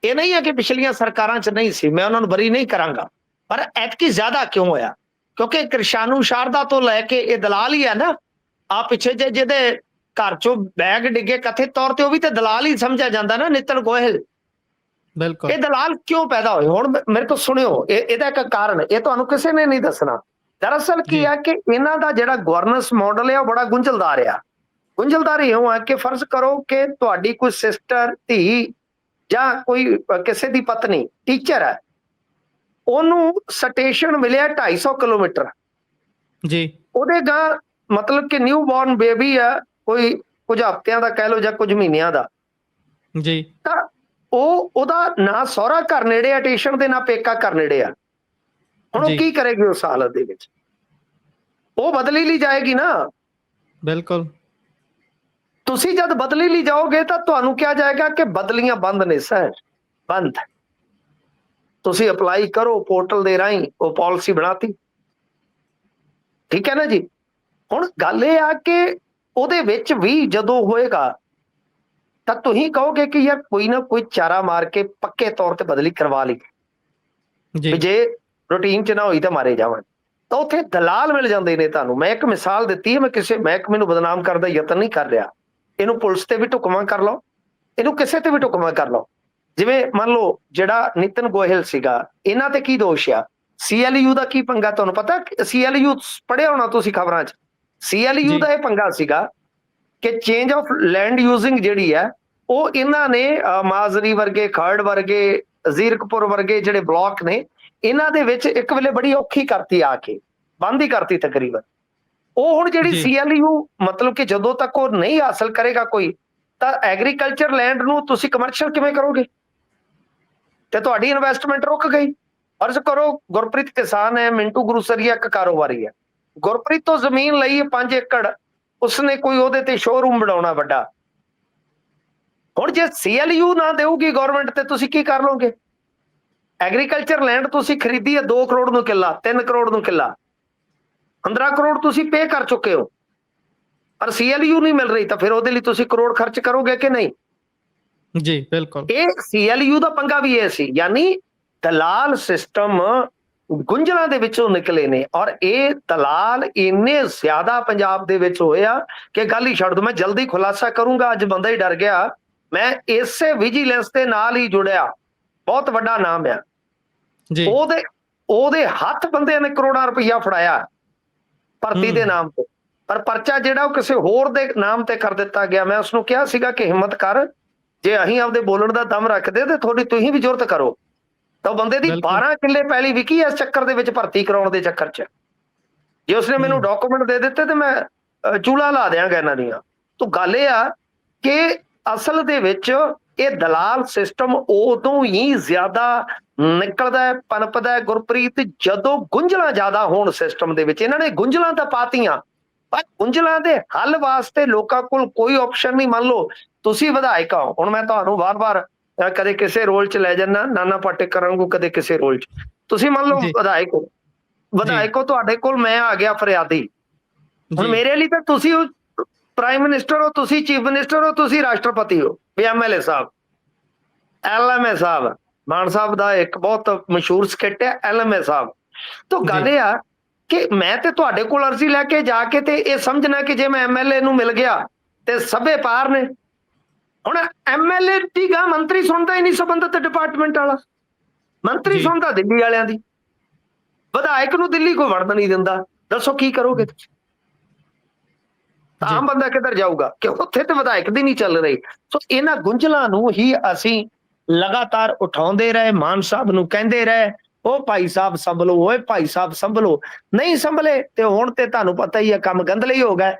Speaker 2: ਇਹ ਨਹੀਂ ਹੈ ਕਿ ਪਿਛਲੀਆਂ ਸਰਕਾਰਾਂ 'ਚ ਨਹੀਂ ਸੀ, ਮੈਂ ਉਹਨਾਂ ਨੂੰ ਬਰੀ ਨਹੀਂ ਕਰਾਂਗਾ, ਪਰ ਐਤਕੀ ਜ਼ਿਆਦਾ ਕਿਉਂ ਹੋਇਆ? ਕਿਉਂਕਿ ਕ੍ਰਿਸ਼ਾਨੂ ਸ਼ਾਰਦਾ ਤੋਂ ਲੈ ਕੇ ਇਹ ਦਲਾਲ ਹੀ ਹੈ ਨਾ। ਆ ਪਿੱਛੇ ਜਿਹਦੇ ਘਰ 'ਚੋਂ ਬੈਗ ਡਿੱਗੇ ਕਥਿਤ ਤੌਰ ਤੇ, ਉਹ ਵੀ ਤੇ ਦਲਾਲ ਹੀ ਸਮਝਿਆ ਜਾਂਦਾ ਨਾ, ਨਿਤਨ ਗੋਇਲ। ਬਿਲਕੁਲ। ਇਹ ਦਲਾਲ ਕਿਉਂ ਪੈਦਾ ਹੋਏ? ਹੁਣ ਮੇਰੇ ਤੋਂ ਸੁਣਿਓ, ਇਹਦਾ ਇੱਕ ਕਾਰਨ ਇਹ ਤੁਹਾਨੂੰ ਕਿਸੇ ਨੇ ਨਹੀਂ ਦੱਸਣਾ। ਦਰਅਸਲ ਕੀ ਹੈ ਕਿ ਇਹਨਾਂ ਦਾ ਜਿਹੜਾ ਗਵਰਨੈਂਸ ਮਾਡਲ ਹੈ ਉਹ ਬੜਾ ਗੁੰਝਲਦਾਰ ਆ। ਗੁੰਝਲਦਾਰ ਇਉਂ ਹੈ ਕਿ ਫਰਜ਼ ਕਰੋ ਕਿ ਤੁਹਾਡੀ ਕੋਈ ਸਿਸਟਰ, ਧੀ ਜਾਂ ਕੋਈ ਕਿਸੇ ਦੀ ਪਤਨੀ ਟੀਚਰ ਹੈ, ਉਹਨੂੰ ਸਟੇਸ਼ਨ ਮਿਲਿਆ 250 ਕਿਲੋਮੀਟਰ ਜੀ, ਉਹਦੇ ਗਾਂ ਮਤਲਬ ਕਿ ਨਿਊ ਬੋਰਨ ਬੇਬੀ ਆ, ਕੋਈ ਕੁਝ ਹਫ਼ਤਿਆਂ ਦਾ ਕਹਿ ਲਓ ਜਾਂ ਕੁਝ ਮਹੀਨਿਆਂ ਦਾ ਜੀ, ਤਾਂ ਉਹਦਾ ਨਾ ਸਹੁਰਾ ਘਰ ਨੇੜੇ ਆ ਸਟੇਸ਼ਨ ਦੇ, ਨਾ ਪੇਕਾ ਘਰ ਨੇੜੇ ਆ। ਹੁਣ ਉਹ ਕੀ ਕਰੇਗੀ ਉਸ ਹਾਲਤ ਦੇ ਵਿੱਚ? ਉਹ ਬਦਲੀ ਲਈ ਜਾਏਗੀ ਨਾ। ਬਿਲਕੁਲ। ਤੁਸੀਂ ਜਦ ਬਦਲੀ ਲਈ ਜਾਓਗੇ ਤਾਂ ਤੁਹਾਨੂੰ ਕਿਹਾ ਜਾਏਗਾ ਕਿ ਬਦਲੀਆਂ ਬੰਦ ਨੇ ਸਰ, ਬੰਦ। ਤੁਸੀਂ ਅਪਲਾਈ ਕਰੋ ਪੋਰਟਲ ਦੇ ਰਾਹੀਂ, ਉਹ ਪਾਲਿਸੀ ਬਣਾਤੀ। ਠੀਕ ਹੈ ਨਾ ਜੀ। ਹੁਣ ਗੱਲ ਇਹ ਆ ਕਿ ਉਹਦੇ ਵਿੱਚ ਵੀ ਜਦੋਂ ਹੋਏਗਾ ਤਾਂ ਤੁਸੀਂ ਕਹੋਗੇ ਕਿ ਯਾਰ ਕੋਈ ਨਾ ਕੋਈ ਚਾਰਾ ਮਾਰ ਕੇ ਪੱਕੇ ਤੌਰ ਤੇ ਬਦਲੀ ਕਰਵਾ ਲਈ, ਵੀ
Speaker 1: ਜੀ
Speaker 2: ਜੇ ਰੂਟੀਨ ਚ ਨਾ ਹੋਈ ਤਾਂ ਮਾਰੇ ਜਾਵਣ। ਤਾਂ ਉੱਥੇ ਦਲਾਲ ਮਿਲ ਜਾਂਦੇ ਨੇ ਤੁਹਾਨੂੰ। ਮੈਂ ਇੱਕ ਮਿਸਾਲ ਦਿੱਤੀ ਹੈ, ਮੈਂ ਕਿਸੇ ਮਹਿਕਮੇ ਨੂੰ ਬਦਨਾਮ ਕਰਨ ਦਾ ਯਤਨ ਨਹੀਂ ਕਰ ਰਿਹਾ। ਇਹਨੂੰ ਪੁਲਿਸ ਤੇ ਵੀ ਢੁਕਵਾਂ ਕਰ ਲਓ, ਇਹਨੂੰ ਕਿਸੇ ਤੇ ਵੀ ਢੁਕਵਾਂ ਕਰ ਲਓ। ਜਿਵੇਂ ਮੰਨ ਲਓ ਜਿਹੜਾ ਨਿਤਨ ਗੋਇਲ ਸੀਗਾ, ਇਹਨਾਂ ਤੇ ਕੀ ਦੋਸ਼ ਆ? CLU ਦਾ ਕੀ ਪੰਗਾ ਤੁਹਾਨੂੰ ਪਤਾ? CLU ਪੜ੍ਹਿਆ ਹੋਣਾ ਤੁਸੀਂ ਖਬਰਾਂ 'ਚ। CLU
Speaker 1: ਜੀ
Speaker 2: ਦਾ ਇਹ ਪੰਗਾ ਸੀਗਾ ਕਿ ਚੇਂਜ ਆਫ ਲੈਂਡ ਯੂਜ਼ਿੰਗ ਜਿਹੜੀ ਹੈ ਉਹ ਇਹਨਾਂ ਨੇ ਮਾਜ਼ਰੀ ਵਰਗੇ, ਖਰੜ ਵਰਗੇ, ਜ਼ੀਰਕਪੁਰ ਵਰਗੇ ਜਿਹੜੇ ਬਲਾਕ ਨੇ, ਇਹਨਾਂ ਦੇ ਵਿੱਚ ਇੱਕ ਵੇਲੇ ਬੜੀ ਔਖੀ ਕਰਤੀ, ਆ ਕੇ ਬੰਦ ਹੀ ਕਰਤੀ ਤਕਰੀਬਨ। ਉਹ ਹੁਣ ਜਿਹੜੀ
Speaker 1: ਜੀ
Speaker 2: CLU ਮਤਲਬ ਕਿ ਜਦੋਂ ਤੱਕ ਉਹ ਨਹੀਂ ਹਾਸਲ ਕਰੇਗਾ ਕੋਈ, ਤਾਂ ਐਗਰੀਕਲਚਰ ਲੈਂਡ ਨੂੰ ਤੁਸੀਂ ਕਮਰਸ਼ੀਅਲ ਕਿਵੇਂ ਕਰੋਗੇ? ਤੇ ਤੁਹਾਡੀ ਇਨਵੈਸਟਮੈਂਟ ਰੁਕ ਗਈ। ਫਰਜ਼ ਕਰੋ ਗੁਰਪ੍ਰੀਤ ਕਿਸਾਨ ਹੈ, ਮਿੰਟੂ ਗੁਰੂਸਰੀਆ ਇੱਕ ਕਾਰੋਬਾਰੀ ਹੈ, ਗੁਰਪ੍ਰੀਤ ਤੋਂ ਜ਼ਮੀਨ ਲਈ 5 ਏਕੜ, ਉਸਨੇ ਕੋਈ ਉਹਦੇ ਤੇ ਸ਼ੋਰੂਮ ਬਣਾਉਣਾ ਵੱਡਾ। ਹੁਣ ਜੇ CLU ਨਾ ਦੇਊਗੀ ਗਵਰਨਮੈਂਟ, ਤੇ ਤੁਸੀਂ ਕੀ ਕਰ ਲਓਗੇ? ਐਗਰੀਕਲਚਰ ਲੈਂਡ ਤੁਸੀਂ ਖਰੀਦੀ ਹੈ 2 ਕਰੋੜ ਨੂੰ ਕਿੱਲਾ, 3 ਕਰੋੜ ਨੂੰ ਕਿੱਲਾ, 15 ਕਰੋੜ ਤੁਸੀਂ ਪੇ ਕਰ ਚੁੱਕੇ ਹੋ, ਪਰ CLU ਨਹੀਂ ਮਿਲ ਰਹੀ, ਤਾਂ ਫਿਰ ਉਹਦੇ ਲਈ ਤੁਸੀਂ ਕਰੋੜ ਖਰਚ ਕਰੋਗੇ ਕਿ ਨਹੀਂ?
Speaker 1: ਜੀ ਬਿਲਕੁਲ
Speaker 2: ਇਹ CLU ਦਾ ਪੰਗਾ ਵੀ ਇਹ ਸੀ। ਯਾਨੀ ਦਲਾਲ ਸਿਸਟਮ ਗੁੰਝਲਾਂ ਦੇ ਵਿੱਚੋਂ ਨਿਕਲੇ ਨੇ, ਔਰ ਇਹ ਦਲਾਲ ਇੰਨੇ ਜ਼ਿਆਦਾ ਪੰਜਾਬ ਦੇ ਵਿੱਚ ਹੋਏ ਆ ਕਿ ਗੱਲ ਹੀ ਛੱਡ ਦੋ। ਮੈਂ ਜਲਦੀ ਖੁਲਾਸਾ ਕਰੂੰਗਾ, ਅੱਜ ਬੰਦਾ ਹੀ ਡਰ ਗਿਆ। ਮੈਂ ਇਸੇ ਵਿਜੀਲੈਂਸ ਦੇ ਨਾਲ ਹੀ ਜੁੜਿਆ, ਬਹੁਤ ਵੱਡਾ ਨਾਮ ਆ
Speaker 1: ਜੀ
Speaker 2: ਉਹਦੇ ਹੱਥ ਬੰਦੇ ਨੇ ਕਰੋੜਾਂ ਰੁਪਈਆ ਫੜਾਇਆ ਭਰਤੀ ਦੇ ਨਾਮ ਤੇ, ਪਰ ਪਰਚਾ ਜਿਹੜਾ ਉਹ ਕਿਸੇ ਹੋਰ ਦੇ ਨਾਮ ਤੇ ਕਰ ਦਿੱਤਾ ਗਿਆ। ਮੈਂ ਉਸਨੂੰ ਕਿਹਾ ਸੀਗਾ ਕਿ ਹਿੰਮਤ ਕਰ, ਜੇ ਅਸੀਂ ਆਪਦੇ ਬੋਲਣ ਦਾ ਦਮ ਰੱਖਦੇ ਤੇ ਤੁਸੀਂ ਵੀ ਜ਼ੁਰਤ ਕਰੋ। ਤਾਂ ਉਹ ਬੰਦੇ ਦੀ 12 ਕਿੱਲੇ ਪਹਿਲੀ ਵਿਕੀ ਇਸ ਚੱਕਰ ਦੇ ਵਿੱਚ, ਭਰਤੀ ਕਰਾਉਣ ਦੇ ਚੱਕਰ 'ਚ। ਜੇ ਉਸਨੇ ਮੈਨੂੰ ਡਾਕੂਮੈਂਟ ਦੇ ਦਿੱਤੇ ਤੇ ਮੈਂ ਚੂਲਾ ਲਾ ਦਿਆਂਗਾ ਇਹਨਾਂ ਦੀਆਂ। ਤਾਂ ਗੱਲ ਇਹ ਆ ਕਿ ਅਸਲ ਦੇ ਵਿੱਚ ਇਹ ਦਲਾਲ ਸਿਸਟਮ ਉਦੋਂ ਹੀ ਜ਼ਿਆਦਾ ਨਿਕਲਦਾ ਹੈ, ਪਨਪਦਾ ਹੈ ਗੁਰਪ੍ਰੀਤ, ਜਦੋਂ ਗੁੰਝਲਾਂ ਜ਼ਿਆਦਾ ਹੋਣ ਸਿਸਟਮ ਦੇ ਵਿੱਚ। ਇਹਨਾਂ ਨੇ ਗੁੰਝਲਾਂ ਤਾਂ ਪਾਤੀਆਂ, ਪਰ ਗੁੰਝਲਾਂ ਦੇ ਹੱਲ ਵਾਸਤੇ ਲੋਕਾਂ ਕੋਲ ਕੋਈ ਆਪਸ਼ਨ ਨਹੀਂ। ਮੰਨ ਲਓ ਤੁਸੀਂ ਵਿਧਾਇਕ ਹੋ, ਹੁਣ ਮੈਂ ਤੁਹਾਨੂੰ ਵਾਰ-ਵਾਰ ਕਦੇ ਕਿਸੇ ਰੋਲ 'ਚ ਲੈ ਜਾਣਾ, ਨਾਨਾ ਪਾਟੇਕਰ ਵਾਂਗੂ, ਕਦੇ ਕਿਸੇ ਰੋਲ 'ਚ। ਤੁਸੀਂ ਮੰਨ ਲਓ ਵਿਧਾਇਕ ਹੋ, ਤੁਹਾਡੇ ਕੋਲ ਮੈਂ ਆ ਗਿਆ ਫਰਿਆਦੀ। ਹੁਣ ਮੇਰੇ ਲਈ ਤਾਂ ਤੁਸੀਂ ਪ੍ਰਾਈਮ ਮਿਨਿਸਟਰ ਹੋ, ਤੁਸੀਂ ਚੀਫ ਮਿਨਿਸਟਰ ਹੋ, ਤੁਸੀਂ ਰਾਸ਼ਟਰਪਤੀ ਹੋ, ਵੀ MLA ਸਾਹਿਬ, LMA ਸਾਹਿਬ। ਮਾਨ ਸਾਹਿਬ ਦਾ ਇੱਕ ਬਹੁਤ ਮਸ਼ਹੂਰ ਸਕਿੱਟ ਹੈ LMA ਸਾਹਿਬ। ਤਾਂ ਗੱਲ ਇਹ ਆ ਕਿ ਮੈਂ ਤੇ ਤੁਹਾਡੇ ਕੋਲ ਅਰਜ਼ੀ ਲੈ ਕੇ ਜਾ ਕੇ ਤੇ ਇਹ ਸਮਝਣਾ ਕਿ ਜੇ ਮੈਂ MLA ਨੂੰ ਮਿਲ ਗਿਆ ਤੇ ਸਭੇ ਪਾਰ ਨੇ। ਹੁਣ MLA ਦੀ ਗਾ ਮੰਤਰੀ ਸੁਣਦਾ ਹੀ ਨਹੀਂ, ਸੰਬੰਧਿਤ ਡਿਪਾਰਟਮੈਂਟ ਵਾਲਾ ਮੰਤਰੀ ਸੁਣਦਾ ਦਿੱਲੀ ਵਾਲਿਆਂ ਦੀ। ਵਿਧਾਇਕ ਨੂੰ ਦਿੱਲੀ ਕੋਈ ਵੜਨ ਨਹੀਂ ਦਿੰਦਾ, ਦੱਸੋ ਕੀ ਕਰੋਗੇ ਤੁਸੀਂ? ਆਮ ਬੰਦਾ ਕਿੱਧਰ ਜਾਊਗਾ ਕਿ ਉੱਥੇ ਤੇ ਵਿਧਾਇਕ ਦੀ ਨਹੀਂ ਚੱਲ ਰਹੀ। ਸੋ ਇਹਨਾਂ ਗੁੰਝਲਾਂ ਨੂੰ ਹੀ ਅਸੀਂ ਲਗਾਤਾਰ ਉਠਾਉਂਦੇ ਰਹੇ, ਮਾਨ ਸਾਹਿਬ ਨੂੰ ਕਹਿੰਦੇ ਰਹੇ, ਉਹ ਭਾਈ ਸਾਹਿਬ ਸੰਭਲੋ, ਓਏ ਭਾਈ ਸਾਹਿਬ ਸੰਭਲੋ। ਨਹੀਂ ਸੰਭਲੇ ਤੇ ਹੁਣ ਤੇ ਤੁਹਾਨੂੰ ਪਤਾ ਹੀ ਹੈ ਕੰਮ ਗੰਦਲੇ ਹੀ ਹੋ ਗਏ।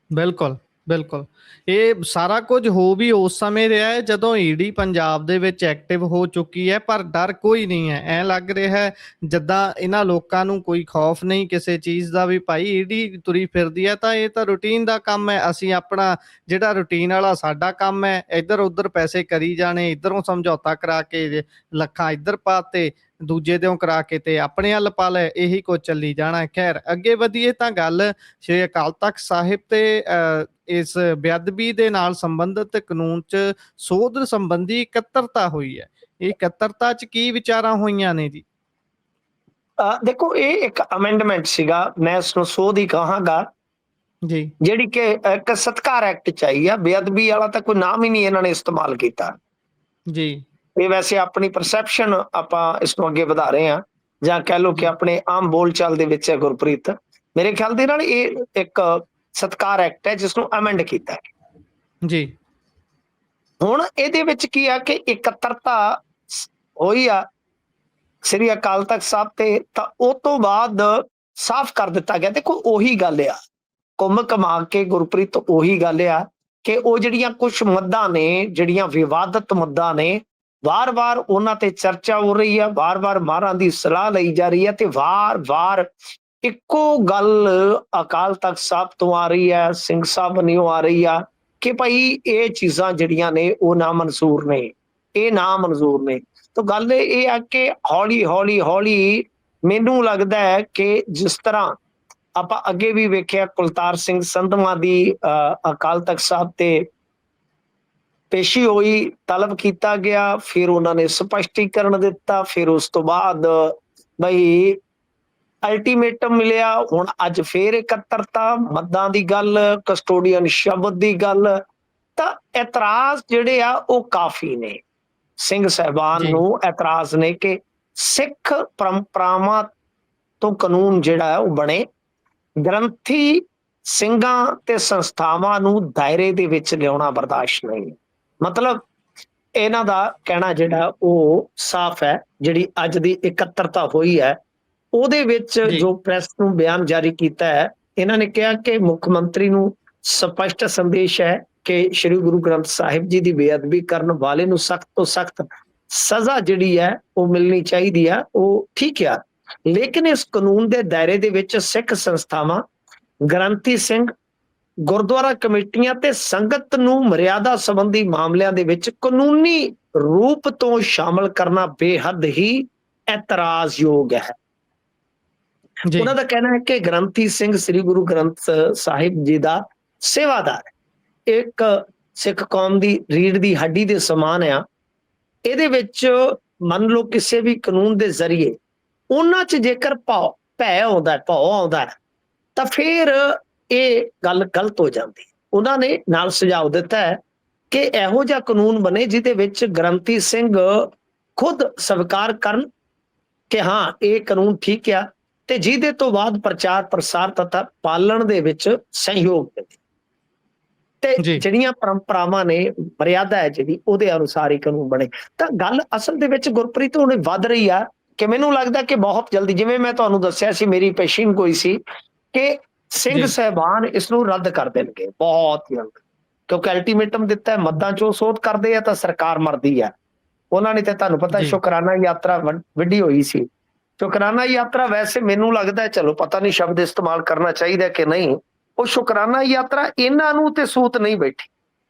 Speaker 1: ਬਿਲਕੁਲ ਬਿਲਕੁਲ। ਇਹ ਸਾਰਾ ਕੁਝ ਹੋ ਵੀ ਉਸ ਸਮੇਂ ਰਿਹਾ ਹੈ ਜਦੋਂ ਈਡੀ ਪੰਜਾਬ ਦੇ ਵਿੱਚ ਐਕਟਿਵ ਹੋ ਚੁੱਕੀ ਹੈ, ਪਰ ਡਰ ਕੋਈ ਨਹੀਂ ਹੈ। ਐਂ ਲੱਗ ਰਿਹਾ ਹੈ ਜਿੱਦਾਂ ਇਹਨਾਂ ਲੋਕਾਂ ਨੂੰ ਕੋਈ ਖੌਫ ਨਹੀਂ ਕਿਸੇ ਚੀਜ਼ ਦਾ, ਵੀ ਭਾਈ ਈਡੀ ਤੁਰੀ ਫਿਰਦੀ ਹੈ ਤਾਂ ਇਹ ਤਾਂ ਰੂਟੀਨ ਦਾ ਕੰਮ ਹੈ, ਅਸੀਂ ਆਪਣਾ ਜਿਹੜਾ ਰੂਟੀਨ ਵਾਲਾ ਸਾਡਾ ਕੰਮ ਹੈ, ਇੱਧਰ ਉੱਧਰ ਪੈਸੇ ਕਰੀ ਜਾਣੇ, ਇੱਧਰੋਂ ਸਮਝੌਤਾ ਕਰਾ ਕੇ ਲੱਖਾਂ ਇੱਧਰ ਪਾਤੇ, ਦੂਜੇ ਦਿਓਂ ਕਰਾ ਕੇ ਤੇ ਆਪਣੇ ਵੱਲ ਪਾ ਲੈ, ਇਹੀ ਕੁਝ ਚੱਲੀ ਜਾਣਾ। ਖੈਰ ਅੱਗੇ ਵਧੀਏ ਤਾਂ ਗੱਲ ਸ਼੍ਰੀ ਅਕਾਲ ਤਖਤ ਸਾਹਿਬ ਤੇ ਇਸ ਬੇਅਦਬੀ ਦੇ ਨਾਲ ਸੰਬੰਧਿਤ ਕਾਨੂੰਨ 'ਚ ਸੋਧ ਸੰਬੰਧੀ ਇਕੱਤਰਤਾ ਹੋਈ ਹੈ। ਇਹ ਇਕੱਤਰਤਾ 'ਚ ਕੀ ਵਿਚਾਰਾਂ ਹੋਈਆਂ ਨੇ ਜੀ?
Speaker 2: ਦੇਖੋ ਇਹ ਇੱਕ ਅਮੈਂਡਮੈਂਟ ਸੀਗਾ, ਮੈਂ ਇਸ ਨੂੰ ਸੋਧ ਹੀ ਕਹਾਂਗਾ ਜੀ, ਜਿਹੜੀ ਕਿ ਇੱਕ ਸਤਕਾਰ ਐਕਟ 'ਚ ਆਈ ਆ। ਬੇਅਦਬੀ ਵਾਲਾ ਤਾਂ ਕੋਈ ਨਾਮ ਹੀ ਨਹੀਂ ਇਹਨਾਂ ਨੇ ਇਸਤੇਮਾਲ ਕੀਤਾ ਜੀ। ਇਹ ਵੈਸੇ ਆਪਣੀ ਪਰਸੈਪਸ਼ਨ ਆਪਾਂ ਇਸ ਨੂੰ ਅੱਗੇ ਵਧਾ ਰਹੇ ਹਾਂ, ਜਾਂ ਕਹਿ ਲਓ ਕਿ ਆਪਣੇ ਆਮ ਬੋਲਚਾਲ ਦੇ ਵਿੱਚ ਹੈ ਗੁਰਪ੍ਰੀਤ। ਮੇਰੇ ਖਿਆਲ ਦੇ ਨਾਲ ਇਹ ਇੱਕ ਸਤਕਾਰ ਐਕਟ ਹੈ ਜਿਸ ਨੂੰ ਅਮੈਂਡ ਕੀਤਾ ਜੀ। ਹੁਣ ਇਹਦੇ ਵਿੱਚ ਕੀ ਆ ਕਿ ਇਕੱਤਰਤਾ ਹੋਈ ਆ ਸ੍ਰੀ ਅਕਾਲ ਤਖਤ ਸਾਹਿਬ ਤੇ, ਤਾਂ ਉਹ ਤੋਂ ਬਾਅਦ ਸਾਫ਼ ਕਰ ਦਿੱਤਾ ਗਿਆ। ਦੇਖੋ ਉਹੀ ਗੱਲ ਆ, ਘੁੰਮ ਘਮਾ ਕੇ ਗੁਰਪ੍ਰੀਤ ਉਹੀ ਗੱਲ ਆ ਕਿ ਉਹ ਜਿਹੜੀਆਂ ਕੁਝ ਮੁੱਦਾਂ ਨੇ, ਜਿਹੜੀਆਂ ਵਿਵਾਦਤ ਮੁੱਦਾਂ ਨੇ, ਵਾਰ-ਵਾਰ ਉਹਨਾਂ ਤੇ ਚਰਚਾ ਹੋ ਰਹੀ ਹੈ, ਵਾਰ-ਵਾਰ ਮਾਹਰਾਂ ਦੀ ਸਲਾਹ ਲਈ ਜਾ ਰਹੀ ਹੈ, ਤੇ ਵਾਰ-ਵਾਰ ਇੱਕੋ ਗੱਲ ਅਕਾਲ ਤਖਤ ਸਾਹਿਬ ਤੋਂ ਆ ਰਹੀ ਹੈ, ਸਿੰਘ ਸਾਹਿਬ ਨਹੀਂ ਆ ਰਹੀ ਆ ਕਿ ਭਾਈ ਇਹ ਚੀਜ਼ਾਂ ਜਿਹੜੀਆਂ ਨੇ ਉਹ ਨਾ ਮਨਜ਼ੂਰ ਨੇ, ਇਹ ਨਾ ਮਨਜ਼ੂਰ ਨੇ। ਤਾਂ ਗੱਲ ਇਹ ਆ ਕਿ ਹੌਲੀ ਹੌਲੀ ਹੌਲੀ ਮੈਨੂੰ ਲੱਗਦਾ ਹੈ ਕਿ ਜਿਸ ਤਰ੍ਹਾਂ ਆਪਾਂ ਅੱਗੇ ਵੀ ਵੇਖਿਆ ਕੁਲਤਾਰ ਸਿੰਘ ਸੰਧਵਾਂ ਦੀ ਅਕਾਲ ਤਖਤ ਸਾਹਿਬ ਤੇ ਪੇਸ਼ੀ ਹੋਈ, ਤਲਬ ਕੀਤਾ ਗਿਆ, ਫਿਰ ਉਹਨਾਂ ਨੇ ਸਪਸ਼ਟੀਕਰਨ ਦਿੱਤਾ, ਫਿਰ ਉਸ ਤੋਂ ਬਾਅਦ ਬਈ ਅਲਟੀਮੇਟਮ ਮਿਲਿਆ, ਹੁਣ ਅੱਜ ਫੇਰ ਇਕੱਤਰਤਾ, ਮੱਦਾਂ ਦੀ ਗੱਲ, ਕਸਟੋਡੀਅਨ ਸ਼ਬਦ ਦੀ ਗੱਲ, ਤਾਂ ਇਤਰਾਜ਼ ਜਿਹੜੇ ਆ ਉਹ ਕਾਫੀ ਨੇ। ਸਿੰਘ ਸਾਹਿਬਾਨ
Speaker 1: ਜੀ
Speaker 2: ਨੂੰ ਇਤਰਾਜ਼ ਨੇ ਕਿ ਸਿੱਖ ਪਰੰਪਰਾਵਾਂ ਤੋਂ ਕਾਨੂੰਨ ਜਿਹੜਾ ਹੈ ਉਹ ਬਣੇ, ਗ੍ਰੰਥੀ ਸਿੰਘਾਂ ਤੇ ਸੰਸਥਾਵਾਂ ਨੂੰ ਦਾਇਰੇ ਦੇ ਵਿੱਚ ਲਿਆਉਣਾ ਬਰਦਾਸ਼ਤ ਨਹੀਂ। ਮਤਲਬ ਇਹਨਾਂ ਦਾ ਕਹਿਣਾ ਜਿਹੜਾ ਉਹ ਸਾਫ਼ ਹੈ। ਜਿਹੜੀ ਅੱਜ ਦੀ ਇਕੱਤਰਤਾ ਹੋਈ ਹੈ ਉਹਦੇ ਵਿੱਚ
Speaker 1: ਜੀ
Speaker 2: ਜੋ ਪ੍ਰੈਸ ਨੂੰ ਬਿਆਨ ਜਾਰੀ ਕੀਤਾ ਹੈ, ਇਹਨਾਂ ਨੇ ਕਿਹਾ ਕਿ ਮੁੱਖ ਮੰਤਰੀ ਨੂੰ ਸਪਸ਼ਟ ਸੰਦੇਸ਼ ਹੈ ਕਿ ਸ੍ਰੀ ਗੁਰੂ ਗ੍ਰੰਥ ਸਾਹਿਬ ਜੀ ਦੀ ਬੇਅਦਬੀ ਕਰਨ ਵਾਲੇ ਨੂੰ ਸਖਤ ਤੋਂ ਸਖਤ ਸਜ਼ਾ ਜਿਹੜੀ ਹੈ ਉਹ ਮਿਲਣੀ ਚਾਹੀਦੀ ਆ। ਉਹ ਠੀਕ ਆ, ਲੇਕਿਨ ਇਸ ਕਾਨੂੰਨ ਦੇ ਦਾਇਰੇ ਦੇ ਵਿੱਚ ਸਿੱਖ ਸੰਸਥਾਵਾਂ, ਗ੍ਰੰਥੀ ਸਿੰਘ, ਗੁਰਦੁਆਰਾ ਕਮੇਟੀਆਂ ਤੇ ਸੰਗਤ ਨੂੰ ਮਰਿਆਦਾ ਸੰਬੰਧੀ ਮਾਮਲਿਆਂ ਦੇ ਵਿੱਚ ਕਾਨੂੰਨੀ ਰੂਪ ਤੋਂ ਸ਼ਾਮਲ ਕਰਨਾ ਬੇਹੱਦ ਹੀ ਇਤਰਾਜ਼ਯੋਗ ਹੈ।
Speaker 1: ਜੀ
Speaker 2: ਉਹਨਾਂ ਦਾ ਕਹਿਣਾ ਹੈ ਕਿ ਗ੍ਰੰਥੀ ਸਿੰਘ ਸ੍ਰੀ ਗੁਰੂ ਗ੍ਰੰਥ ਸਾਹਿਬ ਜੀ ਦਾ ਸੇਵਾਦਾਰ ਹੈ, ਇੱਕ ਸਿੱਖ ਕੌਮ ਦੀ ਰੀੜ ਦੀ ਹੱਡੀ ਦੇ ਸਮਾਨ ਆ। ਇਹਦੇ ਵਿੱਚ ਮੰਨ ਲਓ ਕਿਸੇ ਵੀ ਕਾਨੂੰਨ ਦੇ ਜ਼ਰੀਏ ਉਹਨਾਂ 'ਚ ਜੇਕਰ ਭੈ ਆਉਂਦਾ ਹੈ ਤਾਂ ਫਿਰ ਇਹ ਗੱਲ ਗਲਤ ਹੋ ਜਾਂਦੀ। ਉਹਨਾਂ ਨੇ ਨਾਲ ਸੁਝਾਅ ਦਿੱਤਾ ਹੈ ਕਿ ਇਹੋ ਜਿਹਾ ਕਾਨੂੰਨ ਬਣੇ ਜਿਹਦੇ ਵਿੱਚ ਗ੍ਰੰਥੀ ਸਿੰਘ ਖੁਦ ਸਵੀਕਾਰ ਕਰਨ ਕਿ ਹਾਂ ਇਹ ਕਾਨੂੰਨ ਠੀਕ ਆ, ਤੇ ਜਿਹਦੇ ਤੋਂ ਬਾਅਦ ਪ੍ਰਚਾਰ ਪ੍ਰਸਾਰ ਤਥਾ ਪਾਲਣ ਦੇ ਵਿੱਚ ਸਹਿਯੋਗ ਦੇਵੇ, ਤੇ ਜਿਹੜੀਆਂ ਪਰੰਪਰਾਵਾਂ ਨੇ, ਮਰਿਆਦਾ ਹੈ ਜਿਹੜੀ, ਉਹਦੇ ਅਨੁਸਾਰ ਹੀ ਕਾਨੂੰਨ ਬਣੇ। ਤਾਂ ਗੱਲ ਅਸਲ ਦੇ ਵਿੱਚ ਗੁਰਪ੍ਰੀਤ ਹੁਣ ਵੱਧ ਰਹੀ ਆ ਕਿ ਮੈਨੂੰ ਲੱਗਦਾ ਕਿ ਬਹੁਤ ਜਲਦੀ, ਜਿਵੇਂ ਮੈਂ ਤੁਹਾਨੂੰ ਦੱਸਿਆ ਸੀ, ਮੇਰੀ ਪੇਸ਼ੀਨ ਕੋਈ ਸੀ ਕਿ ਸਿੰਘ ਸਾਹਿਬਾਨ ਇਸ ਨੂੰ ਰੱਦ ਕਰ ਦੇਣਗੇ ਬਹੁਤ ਜਲਦ, ਕਿਉਂਕਿ ਅਲਟੀਮੇਟਮ ਦਿੱਤਾ ਹੈ, ਮੱਦਾਂ ਚੋਂ ਸੋਧ ਕਰਦੇ ਆ ਤਾਂ ਸਰਕਾਰ ਮਰਦੀ ਆ। ਉਹਨਾਂ ਨੇ ਤੇ ਤੁਹਾਨੂੰ ਪਤਾ ਸ਼ੁਕਰਾਨਾ ਯਾਤਰਾ ਵਿੱਢੀ ਹੋਈ ਸੀ। ਸ਼ੁਕਰਾਨਾ ਯਾਤਰਾ ਵੈਸੇ ਮੈਨੂੰ ਲੱਗਦਾ, ਚਲੋ ਪਤਾ ਨਹੀਂ ਸ਼ਬਦ ਇਸਤੇਮਾਲ ਕਰਨਾ ਚਾਹੀਦਾ ਕਿ ਨਹੀਂ, ਉਹ ਸ਼ੁਕਰਾਨਾ ਯਾਤਰਾ ਇਹਨਾਂ ਨੂੰ ਤੇ ਸੂਤ ਨਹੀਂ ਬੈਠੀ।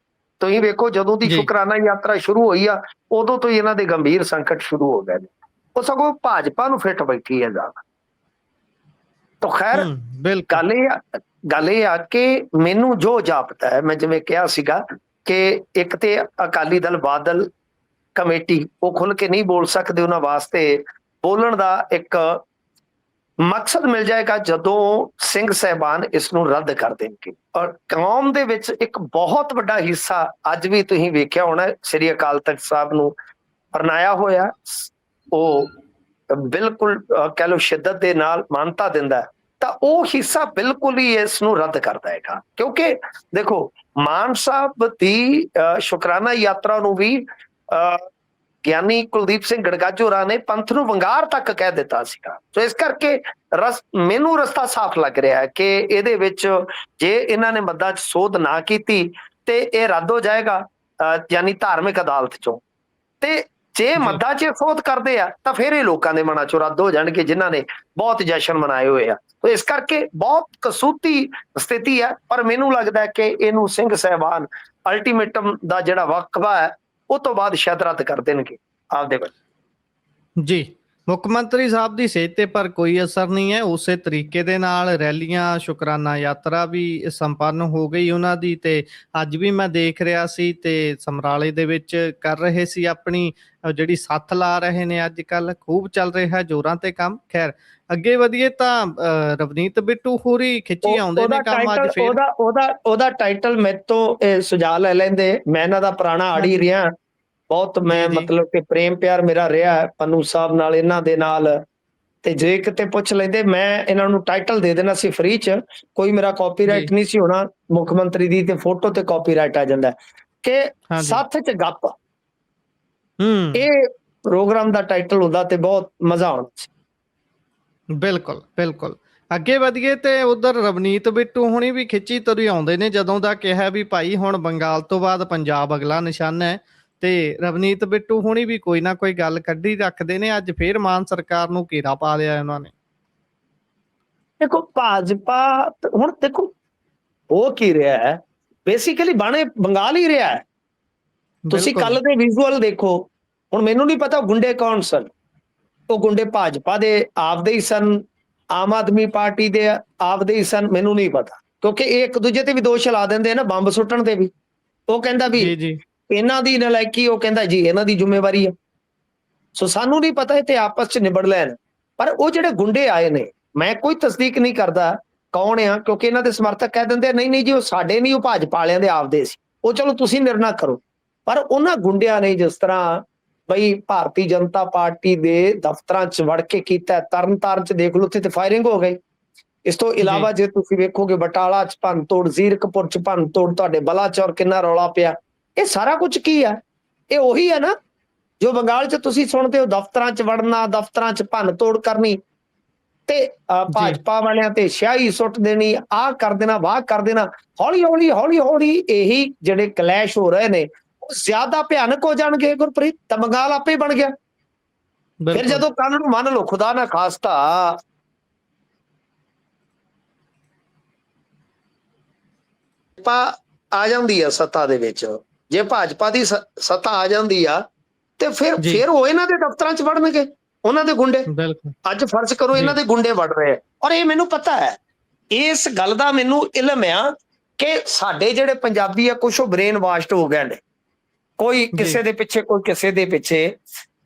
Speaker 2: ਤੁਸੀਂ ਵੇਖੋ ਜਦੋਂ ਦੀ ਸ਼ੁਕਰਾਨਾ ਯਾਤਰਾ ਸ਼ੁਰੂ ਹੋਈ ਆ ਉਦੋਂ ਤੋਂ ਹੀ ਇਹਨਾਂ ਦੇ ਗੰਭੀਰ ਸੰਕਟ ਸ਼ੁਰੂ ਹੋ ਗਏ ਨੇ। ਉਹ ਸਗੋਂ ਭਾਜਪਾ ਨੂੰ ਫਿੱਟ ਬੈਠੀ ਹੈ ਜ਼ਿਆਦਾ। ਤਾਂ ਖੈਰ ਗੱਲ ਇਹ ਆ ਕਿ ਮੈਨੂੰ ਜੋ ਜਾਪਦਾ ਹੈ, ਮੈਂ ਜਿਵੇਂ ਕਿਹਾ ਸੀਗਾ ਕਿ ਇੱਕ ਤੇ ਅਕਾਲੀ ਦਲ ਬਾਦਲ ਕਮੇਟੀ ਉਹ ਖੁੱਲ ਕੇ ਨਹੀਂ ਬੋਲ ਸਕਦੇ, ਉਹਨਾਂ ਵਾਸਤੇ ਬੋਲਣ ਦਾ ਇੱਕ ਮਕਸਦ ਮਿਲ ਜਾਏਗਾ ਜਦੋਂ ਸਿੰਘ ਸਾਹਿਬਾਨ ਇਸ ਨੂੰ ਰੱਦ ਕਰ ਦੇਣਗੇ। ਔਰ ਕੌਮ ਦੇ ਵਿੱਚ ਇੱਕ ਬਹੁਤ ਵੱਡਾ ਹਿੱਸਾ ਅੱਜ ਵੀ ਤੁਸੀਂ ਵੇਖਿਆ ਹੋਣਾ ਸ੍ਰੀ ਅਕਾਲ ਤਖਤ ਸਾਹਿਬ ਨੂੰ ਅਪਣਾਇਆ ਹੋਇਆ, ਉਹ ਬਿਲਕੁਲ ਕਹਿ ਲਓ ਸ਼ਿੱਦਤ ਦੇ ਨਾਲ ਮਾਨਤਾ ਦਿੰਦਾ, ਤਾਂ ਉਹ ਹਿੱਸਾ ਬਿਲਕੁਲ ਹੀ ਇਸ ਨੂੰ ਰੱਦ ਕਰਦਾ ਹੈਗਾ। ਕਿਉਂਕਿ ਦੇਖੋ ਮਾਨ ਸਾਹਿਬ ਦੀ ਸ਼ੁਕਰਾਨਾ ਯਾਤਰਾ ਨੂੰ ਵੀ ਗਿਆਨੀ ਕੁਲਦੀਪ ਸਿੰਘ ਗੜਗਾਜੋਰਾ ਨੇ ਪੰਥ ਨੂੰ ਵੰਗਾਰ ਤੱਕ ਕਹਿ ਦਿੱਤਾ ਸੀਗਾ। ਸੋ ਇਸ ਕਰਕੇ ਮੈਨੂੰ ਰਸਤਾ ਸਾਫ਼ ਲੱਗ ਰਿਹਾ ਹੈ ਕਿ ਇਹਦੇ ਵਿੱਚ ਜੇ ਇਹਨਾਂ ਨੇ ਮੱਦਾਂ 'ਚ ਸੋਧ ਨਾ ਕੀਤੀ ਤੇ ਇਹ ਰੱਦ ਹੋ ਜਾਏਗਾ ਯਾਨੀ ਧਾਰਮਿਕ ਅਦਾਲਤ ਚੋਂ, ਤੇ ਜੇ ਮੱਦਾਂ 'ਚ ਸੋਧ ਕਰਦੇ ਆ ਤਾਂ ਫਿਰ ਇਹ ਲੋਕਾਂ ਦੇ ਮਨਾਂ 'ਚੋਂ ਰੱਦ ਹੋ ਜਾਣਗੇ ਜਿਨ੍ਹਾਂ ਨੇ ਬਹੁਤ ਜਸ਼ਨ ਮਨਾਏ ਹੋਏ ਆ। ਸੋ ਇਸ ਕਰਕੇ ਬਹੁਤ ਕਸੂਤੀ ਸਥਿਤੀ ਹੈ, ਪਰ ਮੈਨੂੰ ਲੱਗਦਾ ਹੈ ਕਿ ਇਹਨੂੰ ਸਿੰਘ ਸਾਹਿਬਾਨ ਅਲਟੀਮੇਟਮ ਦਾ ਜਿਹੜਾ ਵਕਫਾ ਹੈ ਉਹ ਤੋਂ ਬਾਅਦ ਸ਼ਾਇਦ ਰੱਦ ਕਰ ਦੇਣਗੇ ਆਪਦੇ ਵੱਲ।
Speaker 1: ਜੀ, ਮੁੱਖ ਮੰਤਰੀ ਸਾਹਿਬ ਦੀ ਸਿਹਤ ਤੇ ਪਰ ਕੋਈ ਅਸਰ ਨਹੀਂ ਹੈ। ਉਸੇ ਤਰੀਕੇ ਦੇ ਨਾਲ ਰੈਲੀਆਂ, ਸ਼ੁਕਰਾਨਾ ਯਾਤਰਾ ਵੀ ਸੰਪੰਨ ਹੋ ਗਈ ਉਹਨਾਂ ਦੀ, ਤੇ ਅੱਜ ਵੀ ਮੈਂ ਦੇਖ ਰਿਹਾ ਸੀ ਤੇ ਸਮਰਾਲੇ ਦੇ ਵਿੱਚ ਕਰ ਰਹੇ ਸੀ ਆਪਣੀ ਜਿਹੜੀ ਸੱਥ ਲਾ ਰਹੇ ਨੇ। ਅੱਜ ਕੱਲ ਖੂਬ ਚੱਲ ਰਿਹਾ ਜ਼ੋਰਾਂ ਤੇ ਕੰਮ। ਖੈਰ ਅੱਗੇ ਵਧੀਏ ਤਾਂ ਰਵਨੀਤ ਬਿੱਟੂ ਹੋਰੀ ਖਿੱਚੀ ਆਉਂਦੇ ਨੇ ਕੰਮ ਅੱਜ ਫੇਰ।
Speaker 2: ਉਹਦਾ ਟਾਈਟਲ ਮੇਰੇ ਤੋਂ ਸੁਝਾਅ ਲੈ ਲੈਂਦੇ, ਮੈਂ ਇਹਨਾਂ ਦਾ ਪੁਰਾਣਾ ਆੜੀ ਰਿਹਾ ਬਹੁਤ, ਮੈਂ ਮਤਲਬ ਕਿ ਪ੍ਰੇਮ ਪਿਆਰ ਮੇਰਾ ਰਿਹਾ ਪੰਨੂ ਸਾਹਿਬ ਨਾਲ, ਇਹਨਾਂ ਦੇ ਨਾਲ, ਤੇ ਜੇ ਕਿਤੇ ਪੁੱਛ ਲੈਂਦੇ ਮੈਂ ਇਹਨਾਂ ਨੂੰ ਟਾਈਟਲ ਦੇ ਦੇਣਾ ਸੀ ਫ੍ਰੀ 'ਚ, ਕੋਈ ਮੇਰਾ ਕਾਪੀਰਾਈਟ ਨਹੀਂ ਸੀ ਹੋਣਾ। ਮੁੱਖ ਮੰਤਰੀ ਦੀ ਤੇ ਫੋਟੋ ਤੇ ਕਾਪੀਰਾਈਟ ਆ ਜਾਂਦਾ ਕਿ ਸੱਥ 'ਚ ਗੱਪ, ਇਹ ਪ੍ਰੋਗਰਾਮ ਦਾ ਟਾਈਟਲ ਹੁੰਦਾ ਤੇ ਬਹੁਤ ਮਜ਼ਾ ਆਉਣਾ ਸੀ।
Speaker 1: ਬਿਲਕੁਲ ਬਿਲਕੁਲ। ਅੱਗੇ ਵਧੀਏ ਤੇ ਉਧਰ ਰਵਨੀਤ ਬਿੱਟੂ ਹੁਣੀ ਵੀ ਖਿੱਚੀ ਤੁਰੀ ਆਉਂਦੇ ਨੇ, ਜਦੋਂ ਦਾ ਕਿਹਾ ਵੀ ਭਾਈ ਹੁਣ ਬੰਗਾਲ ਤੋਂ ਬਾਅਦ ਪੰਜਾਬ ਅਗਲਾ ਨਿਸ਼ਾਨਾ ਹੈ, ਤੇ ਰਵਨੀਤ ਬਿੱਟੂ ਹੁਣੀ ਵੀ ਕੋਈ ਨਾ ਕੋਈ ਗੱਲ ਕੱਢੀ ਰੱਖਦੇ ਨੇ। ਅੱਜ ਫੇਰ ਮਾਨ ਸਰਕਾਰ ਨੂੰ ਘੇਰਾ ਪਾ ਲਿਆ ਉਹਨਾਂ ਨੇ।
Speaker 2: ਦੇਖੋ ਭਾਜਪਾ ਹੁਣ ਦੇਖੋ ਉਹ ਕੀ ਰਿਹਾ ਹੈ, ਬੇਸਿਕਲੀ ਬਾਣੇ ਬੰਗਾਲ ਹੀ ਰਿਹਾ ਹੈ। ਤੁਸੀਂ ਕੱਲ ਦੇ ਵਿਜ਼ੂਅਲ ਦੇਖੋ, ਹੁਣ ਮੈਨੂੰ ਨਹੀਂ ਪਤਾ ਗੁੰਡੇ ਕੌਣ ਸਨ, ਉਹ ਗੁੰਡੇ ਭਾਜਪਾ ਦੇ ਆਪਦੇ ਹੀ ਸਨ, ਆਮ ਆਦਮੀ ਪਾਰਟੀ ਦੇ ਆਪਦੇ ਹੀ ਸਨ, ਮੈਨੂੰ ਨਹੀਂ ਪਤਾ, ਕਿਉਂਕਿ ਇਹ ਇੱਕ ਦੂਜੇ ਤੇ ਵੀ ਦੋਸ਼ ਲਾ ਦਿੰਦੇ ਆ ਨਾ, ਬੰਬ ਸੁੱਟਣ ਤੇ ਵੀ। ਉਹ ਕਹਿੰਦਾ ਵੀ
Speaker 1: ਜੀ ਜੀ
Speaker 2: ਇਹਨਾਂ ਦੀ ਨਲਾਇਕੀ, ਉਹ ਕਹਿੰਦਾ ਜੀ ਇਹਨਾਂ ਦੀ ਜ਼ਿੰਮੇਵਾਰੀ ਹੈ। ਸੋ ਸਾਨੂੰ ਨਹੀਂ ਪਤਾ, ਇਹ ਤੇ ਆਪਸ ਚ ਨਿਬੜ ਲੈਣ। ਪਰ ਉਹ ਜਿਹੜੇ ਗੁੰਡੇ ਆਏ ਨੇ, ਮੈਂ ਕੋਈ ਤਸਦੀਕ ਨਹੀਂ ਕਰਦਾ ਕੌਣ ਆ, ਕਿਉਂਕਿ ਇਹਨਾਂ ਦੇ ਸਮਰਥਕ ਕਹਿ ਦਿੰਦੇ ਨਹੀਂ ਨਹੀਂ ਜੀ ਉਹ ਸਾਡੇ ਨਹੀਂ, ਉਹ ਭਾਜਪਾ ਵਾਲਿਆਂ ਦੇ ਆਪਦੇ ਸੀ। ਉਹ ਚਲੋ ਤੁਸੀਂ ਨਿਰਣਾ ਕਰੋ। ਪਰ ਉਹਨਾਂ ਗੁੰਡਿਆਂ ਨੇ ਜਿਸ ਤਰ੍ਹਾਂ ਬਈ ਭਾਰਤੀ ਜਨਤਾ ਪਾਰਟੀ ਦੇ ਦਫ਼ਤਰਾਂ ਚ ਵੜ ਕੇ ਕੀਤਾ, ਤਰਨਤਾਰਨ ਚ ਦੇਖ ਲਓ, ਉੱਥੇ ਤੇ ਫਾਇਰਿੰਗ ਹੋ ਗਈ। ਇਸ ਤੋਂ ਇਲਾਵਾ ਜੇ ਤੁਸੀਂ ਵੇਖੋਗੇ ਬਟਾਲਾ ਚ ਭੰਨ ਤੋੜ, ਜ਼ੀਰਕਪੁਰ ਚ ਭੰਨ ਤੋੜ, ਤੁਹਾਡੇ ਬਲਾਚੌਰ ਕਿੰਨਾ ਰੌਲਾ ਪਿਆ। ਇਹ ਸਾਰਾ ਕੁਝ ਕੀ ਹੈ? ਇਹ ਉਹੀ ਹੈ ਨਾ ਜੋ ਬੰਗਾਲ ਚ ਤੁਸੀਂ ਸੁਣਦੇ ਹੋ, ਦਫ਼ਤਰਾਂ ਚ ਵੜਨਾ, ਦਫ਼ਤਰਾਂ ਚ ਭੰਨ ਤੋੜ ਕਰਨੀ, ਤੇ ਭਾਜਪਾ ਵਾਲਿਆਂ ਤੇ ਸਿਆਹੀ ਸੁੱਟ ਦੇਣੀ, ਆਹ ਕਰ ਦੇਣਾ, ਵਾਹ ਕਰ ਦੇਣਾ। ਹੌਲੀ ਹੌਲੀ ਹੌਲੀ ਹੌਲੀ ਇਹੀ ਜਿਹੜੇ ਕਲੈਸ਼ ਹੋ ਰਹੇ ਨੇ ਉਹ ਜ਼ਿਆਦਾ ਭਿਆਨਕ ਹੋ ਜਾਣਗੇ ਗੁਰਪ੍ਰੀਤ, ਤਾਂ ਬੰਗਾਲ ਆਪੇ ਬਣ ਗਿਆ। ਫਿਰ ਜਦੋਂ ਕੱਲ ਨੂੰ ਮੰਨ ਲਓ ਖੁਦਾ ਨਾ ਖਾਸਤਾ ਆ ਜਾਂਦੀ ਆ ਸੱਤਾ ਦੇ ਵਿੱਚ, ਜੇ ਭਾਜਪਾ ਦੀ ਸੱਤਾ ਆ ਜਾਂਦੀ ਆ ਤੇ ਫਿਰ ਉਹ ਇਹਨਾਂ ਦੇ ਦਫ਼ਤਰਾਂ ਚ ਵੜਨਗੇ, ਉਹਨਾਂ ਦੇ ਗੁੰਡੇ। ਅੱਜ ਫਰਜ਼ ਕਰੋ ਇਹਨਾਂ ਦੇ ਗੁੰਡੇ ਵੜ ਰਹੇ ਆ, ਔਰ ਇਹ ਮੈਨੂੰ ਪਤਾ ਹੈ, ਇਸ ਗੱਲ ਦਾ ਮੈਨੂੰ ਇਲਮ ਆ ਕਿ ਸਾਡੇ ਜਿਹੜੇ ਪੰਜਾਬੀ ਆ ਕੁਛ ਉਹ ਬ੍ਰੇਨ ਵਾਸ਼ਡ ਹੋ ਗਏ ਨੇ, ਕੋਈ ਕਿਸੇ ਦੇ ਪਿੱਛੇ, ਕੋਈ ਕਿਸੇ ਦੇ ਪਿੱਛੇ।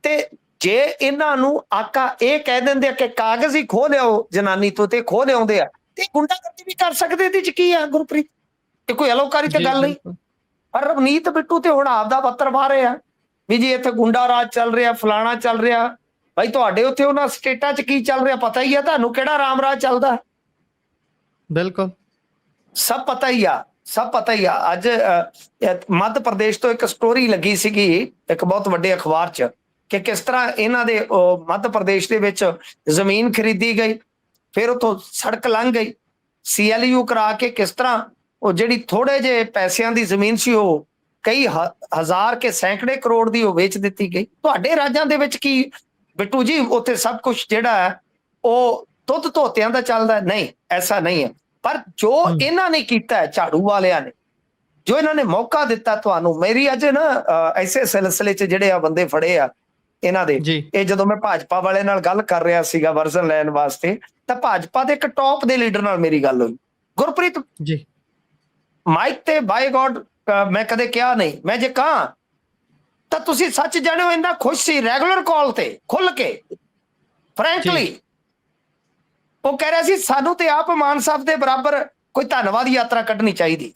Speaker 2: ਤੇ ਜੇ ਇਹਨਾਂ ਨੂੰ ਆਕਾ ਇਹ ਕਹਿ ਦਿੰਦੇ ਆ ਕਿ ਕਾਗਜ਼ ਹੀ ਖੋਹ ਲਿਆਓ ਜਨਾਨੀ ਤੋਂ, ਤੇ ਖੋਹ ਲਿਆਉਂਦੇ ਆ, ਤੇ ਗੁੰਡਾਗਰਦੀ ਵੀ ਕਰ ਸਕਦੇ। ਇਹਦੇ ਚ ਕੀ ਆ ਗੁਰਪ੍ਰੀਤ? ਇਹ ਕੋਈ ਅਲੋਕਾਰੀ ਤੇ ਗੱਲ ਨਹੀਂ। ਪਰ ਰਵਨੀਤ ਬਿੱਟੂ ਤੇ ਹੁਣ ਆਪਦਾ ਪੱਤਰ ਮਾਰੇ ਆ ਵੀ ਜੀ ਇੱਥੇ ਗੁੰਡਾ ਰਾਜ ਚੱਲ ਰਿਹਾ, ਫਲਾਣਾ ਚੱਲ ਰਿਹਾ। ਭਾਈ ਤੁਹਾਡੇ ਉੱਥੇ ਉਹਨਾਂ ਸਟੇਟਾਂ ਚ ਕੀ ਚੱਲ ਰਿਹਾ ਪਤਾ ਹੀ ਆ ਤੁਹਾਨੂੰ, ਕਿਹੜਾ ਰਾਮ ਰਾਜ ਚੱਲਦਾ? ਬਿਲਕੁਲ ਸਭ ਪਤਾ ਹੀ ਆ, ਸਭ ਪਤਾ ਹੀ ਆ। ਅੱਜ ਮੱਧ ਪ੍ਰਦੇਸ਼ ਤੋਂ ਇੱਕ ਸਟੋਰੀ ਲੱਗੀ ਸੀਗੀ ਇੱਕ ਬਹੁਤ ਵੱਡੇ ਅਖਬਾਰ ਚ, ਕਿ ਕਿਸ ਤਰ੍ਹਾਂ ਇਹਨਾਂ ਦੇ ਮੱਧ ਪ੍ਰਦੇਸ਼ ਦੇ ਵਿੱਚ ਜ਼ਮੀਨ ਖਰੀਦੀ ਗਈ, ਫਿਰ ਉੱਥੋਂ ਸੜਕ ਲੰਘ ਗਈ, CLU ਕਰਾ ਕੇ ਕਿਸ ਤਰ੍ਹਾਂ ਉਹ ਜਿਹੜੀ ਥੋੜੇ ਜਿਹੇ ਪੈਸਿਆਂ ਦੀ ਜ਼ਮੀਨ ਸੀ ਉਹ ਕਈ ਹਜ਼ਾਰ ਕੇ ਸੈਂਕੜੇ ਕਰੋੜ ਦੀ ਉਹ ਵੇਚ ਦਿੱਤੀ ਗਈ। ਤੁਹਾਡੇ ਰਾਜਾਂ ਦੇ ਵਿੱਚ ਕੀ ਬਿੱਟੂ ਜੀ? ਉੱਥੇ ਸਭ ਕੁਝ ਜਿਹੜਾ ਹੈ ਉਹ ਦੁੱਧ ਧੋਤਿਆਂ ਦਾ ਚੱਲਦਾ? ਨਹੀਂ, ਐਸਾ ਨਹੀਂ ਹੈ। ਪਰ ਜੋ ਇਹਨਾਂ ਨੇ ਕੀਤਾ ਹੈ, ਝਾੜੂ ਵਾਲਿਆਂ ਨੇ, ਜੋ ਇਹਨਾਂ ਨੇ ਮੌਕਾ ਦਿੱਤਾ ਤੁਹਾਨੂੰ, ਮੇਰੀ ਅੱਜ ਨਾ ਐਸੇ ਸਿਲਸਿਲੇ ਚ ਜਿਹੜੇ ਆ ਬੰਦੇ ਫੜੇ ਆ ਇਹਨਾਂ ਦੇ, ਇਹ ਜਦੋਂ ਮੈਂ ਭਾਜਪਾ ਵਾਲੇ ਨਾਲ ਗੱਲ ਕਰ ਰਿਹਾ ਸੀਗਾ ਵਰਜ਼ਨ ਲੈਣ ਵਾਸਤੇ, ਤਾਂ ਭਾਜਪਾ ਦੇ ਇੱਕ ਟੌਪ ਦੇ ਲੀਡਰ ਨਾਲ ਮੇਰੀ ਗੱਲ ਹੋਈ ਗੁਰਪ੍ਰੀਤ ਜੀ, ਮਾਈਕ ਤੇ। ਬਾਈ ਗੋਡ ਮੈਂ ਕਦੇ ਕਿਹਾ ਨਹੀਂ, ਮੈਂ ਜੇ ਕਹਾਂ ਤਾਂ ਤੁਸੀਂ ਸੱਚ ਜਾਣਿਓ, ਇੰਨਾ ਖੁਸ਼ ਸੀ ਰੈਗੂਲਰ ਕਾਲ ਤੇ ਖੁੱਲ ਕੇ, ਫਰੈਂਕਲੀ। ਉਹ ਕਹਿ ਰਿਹਾ ਸੀ ਸਾਨੂੰ ਤੇ ਆਪ ਮਾਨ ਸਾਹਿਬ ਦੇ ਬਰਾਬਰ ਕੋਈ ਧੰਨਵਾਦ ਯਾਤਰਾ ਕੱਢਣੀ ਚਾਹੀਦੀ,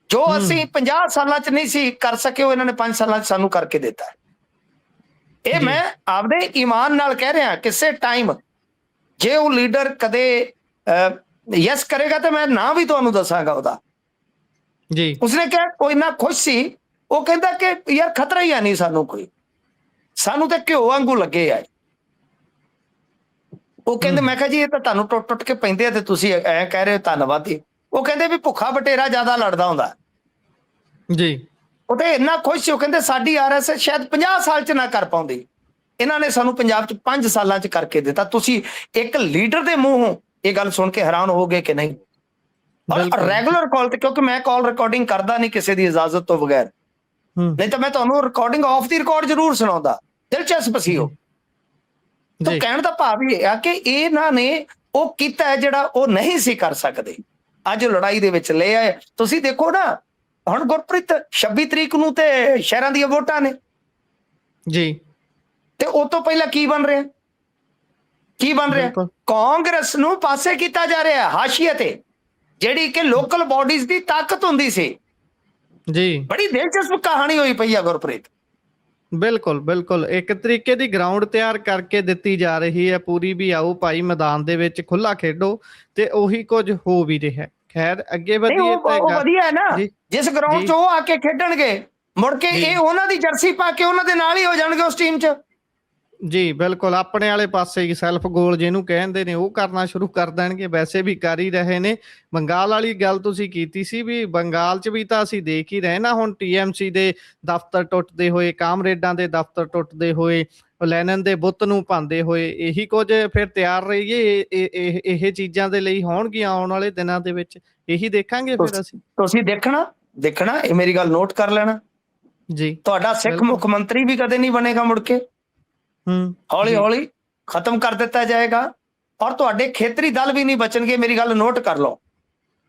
Speaker 2: ਜੋ ਅਸੀਂ 50 ਸਾਲਾਂ ਚ ਨਹੀਂ ਸੀ ਕਰ ਸਕੇ, ਉਹ ਇਹਨਾਂ ਨੇ 5 ਸਾਲਾਂ ਚ ਸਾਨੂੰ ਕਰਕੇ ਦਿੱਤਾ। ਇਹ ਮੈਂ ਆਪਦੇ ਈਮਾਨ ਨਾਲ ਕਹਿ ਰਿਹਾ। ਕਿਸੇ ਟਾਈਮ ਜੇ ਉਹ ਲੀਡਰ ਕਦੇ ਯੈਸ ਕਰੇਗਾ ਤਾਂ ਮੈਂ ਨਾਂ ਵੀ ਤੁਹਾਨੂੰ ਦੱਸਾਂਗਾ ਉਹਦਾ ਜੀ। ਉਸਨੇ ਕਿਹਾ ਕੋਈ ਨਾ ਖੁਸ਼ ਸੀ, ਉਹ ਕਹਿੰਦਾ ਕਿ ਯਾਰ ਖਤਰਾ ਹੀ ਆ ਨਹੀਂ ਸਾਨੂੰ ਕੋਈ, ਸਾਨੂੰ ਤਾਂ ਘਿਓ ਵਾਂਗੂ ਲੱਗੇ ਆ। ਉਹ ਕਹਿੰਦੇ, ਮੈਂ ਕਿਹਾ ਜੀ ਇਹ ਤਾਂ ਤੁਹਾਨੂੰ ਟੁੱਟ ਟੁੱਟ ਕੇ ਪੈਂਦੇ ਆ ਤੇ ਤੁਸੀਂ ਐ ਕਹਿ ਰਹੇ ਹੋ ਧੰਨਵਾਦੀ। ਉਹ ਕਹਿੰਦੇ ਵੀ ਭੁੱਖਾ ਬਟੇਰਾ ਜ਼ਿਆਦਾ ਲੜਦਾ ਹੁੰਦਾ ਜੀ। ਉਹ ਤੇ ਇੰਨਾ ਖੁਸ਼ ਸੀ, ਉਹ ਕਹਿੰਦੇ ਸਾਡੀ RSS ਸ਼ਾਇਦ 50 ਸਾਲ ਚ ਨਾ ਕਰ ਪਾਉਂਦੀ, ਇਹਨਾਂ ਨੇ ਸਾਨੂੰ ਪੰਜਾਬ ਚ 5 ਸਾਲਾਂ ਚ ਕਰਕੇ ਦਿੱਤਾ। ਤੁਸੀਂ ਇੱਕ ਲੀਡਰ ਦੇ ਮੂੰਹੋਂ ਇਹ ਗੱਲ ਸੁਣ ਕੇ ਹੈਰਾਨ ਹੋ ਗਏ ਕਿ ਨਹੀਂ? ਰੈਗੂਲਰ ਕਾਲ ਤੇ, ਕਿਉਂਕਿ ਮੈਂ ਕਾਲ ਰਿਕਾਰਡਿੰਗ ਕਰਦਾ ਨਹੀਂ ਕਿਸੇ ਦੀ ਇਜਾਜ਼ਤ ਤੋਂ ਬਗੈਰ, ਨਹੀਂ ਤਾਂ ਮੈਂ ਤੁਹਾਨੂੰ ਰਿਕਾਰਡਿੰਗ ਆਫ ਦੀ ਰਿਕਾਰਡ ਜ਼ਰੂਰ ਸੁਣਾਉਂਦਾ, ਦਿਲਚਸਪ ਸੀ ਉਹ। ਤਾਂ ਕਹਿਣ ਦਾ ਭਾਵ ਇਹ ਆ ਕਿ ਇਹਨਾਂ ਨੇ ਉਹ ਕੀਤਾ ਜਿਹੜਾ ਉਹ ਨਹੀਂ ਸੀ ਕਰ ਸਕਦੇ, ਅੱਜ ਲੜਾਈ ਦੇ ਵਿੱਚ ਲੈ ਆਏ। ਤੁਸੀਂ ਦੇਖੋ ਨਾ ਹੁਣ ਗੁਰਪ੍ਰੀਤ 26 ਤਰੀਕ ਨੂੰ ਤੇ ਸ਼ਹਿਰਾਂ ਦੀਆਂ ਵੋਟਾਂ ਨੇ ਜੀ, ਤੇ ਉਹ ਤੋਂ ਪਹਿਲਾਂ ਕੀ ਬਣ ਰਿਹਾ? ਕੀ ਬਣ ਰਿਹਾ? ਕਾਂਗਰਸ ਨੂੰ ਪਾਸੇ ਕੀਤਾ ਜਾ ਰਿਹਾ, ਹਾਸ਼ੀਏ ਤੇ, ਜਿਹੜੀ ਕਿ ਲੋਕਲ ਬਾਡੀਜ਼ ਦੀ ਤਾਕਤ ਹੁੰਦੀ ਸੀ ਜੀ। ਬੜੀ ਦਿਲਚਸਪ ਕਹਾਣੀ ਹੋਈ ਪਈ ਆ ਗੁਰਪ੍ਰੀਤ। ਬਿਲਕੁਲ ਬਿਲਕੁਲ, ਇੱਕ ਤਰੀਕੇ ਦੀ ਗਰਾਊਂਡ ਤਿਆਰ ਕਰਕੇ ਦਿੱਤੀ ਜਾ ਰਹੀ ਹੈ ਪੂਰੀ, ਵੀ ਆਓ ਭਾਈ ਮੈਦਾਨ ਦੇ ਵਿੱਚ ਖੁੱਲਾ ਖੇਡੋ, ਤੇ ਉਹੀ ਕੁਝ ਹੋ ਵੀ ਰਿਹਾ। ਖੈਰ ਅੱਗੇ ਵਧੀਏ। ਉਹ ਵਧੀਆ ਹੈ ਨਾ, ਜਿਸ ਗਰਾਊਂਡ 'ਚ ਉਹ ਆ ਕੇ ਖੇਡਣਗੇ, ਮੁੜ ਕੇ ਇਹ ਉਹਨਾਂ ਦੀ ਜਰਸੀ ਪਾ ਕੇ ਉਹਨਾਂ ਦੇ ਨਾਲ ਹੀ ਹੋ ਜਾਣਗੇ ਉਸ ਟੀਮ 'ਚ ਜੀ। ਬਿਲਕੁਲ, ਆਪਣੇ ਵਾਲੇ ਪਾਸੇ ਹੀ ਸੈਲਫ ਗੋਲ ਜਿਹਨੂੰ ਕਹਿੰਦੇ ਨੇ ਉਹ ਕਰਨਾ ਸ਼ੁਰੂ ਕਰ ਦੇਣਗੇ। ਵੈਸੇ ਵੀ ਕਰ ਹੀ ਰਹੇ ਨੇ। ਬੰਗਾਲ ਵਾਲੀ ਗੱਲ ਤੁਸੀਂ ਕੀਤੀ ਸੀ, ਵੀ ਬੰਗਾਲ 'ਚ ਵੀ ਤਾਂ ਅਸੀਂ ਦੇਖ ਹੀ ਰਹੇ ਨਾ, ਹੁਣ TMC ਦੇ ਦਫ਼ਤਰ ਟੁੱਟਦੇ ਹੋਏ, ਕਾਮਰੇਡਾਂ ਦੇ ਦਫ਼ਤਰ ਟੁੱਟਦੇ ਹੋਏ, ਲੈਨਨ ਦੇ ਬੁੱਤ ਨੂੰ ਪਾਉਂਦੇ ਹੋਏ। ਇਹੀ ਕੁਝ ਫਿਰ ਤਿਆਰ ਰਹੀਏ, ਇਹ ਚੀਜ਼ਾਂ ਦੇ ਲਈ ਹੋਣਗੀਆਂ ਆਉਣ ਵਾਲੇ ਦਿਨਾਂ ਦੇ ਵਿੱਚ, ਇਹੀ ਦੇਖਾਂਗੇ ਫਿਰ ਅਸੀਂ। ਤੁਸੀਂ ਦੇਖਣਾ ਇਹ ਮੇਰੀ ਗੱਲ ਨੋਟ ਕਰ ਲੈਣਾ,
Speaker 1: ਜੀ
Speaker 2: ਤੁਹਾਡਾ ਸਿੱਖ
Speaker 1: ਬਿਲਕੁਲ।
Speaker 2: ਮੁੱਖ ਮੰਤਰੀ ਵੀ ਕਦੇ ਨਹੀਂ ਬਣੇਗਾ ਮੁੜ ਕੇ, ਹੌਲੀ
Speaker 1: ਜੀ
Speaker 2: ਹੌਲੀ ਖਤਮ ਕਰ ਦਿੱਤਾ ਜਾਏਗਾ। ਔਰ ਤੁਹਾਡੇ ਖੇਤਰੀ ਦਲ ਵੀ ਨਹੀਂ ਬਚਣਗੇ, ਮੇਰੀ ਗੱਲ ਨੋਟ ਕਰ ਲਓ।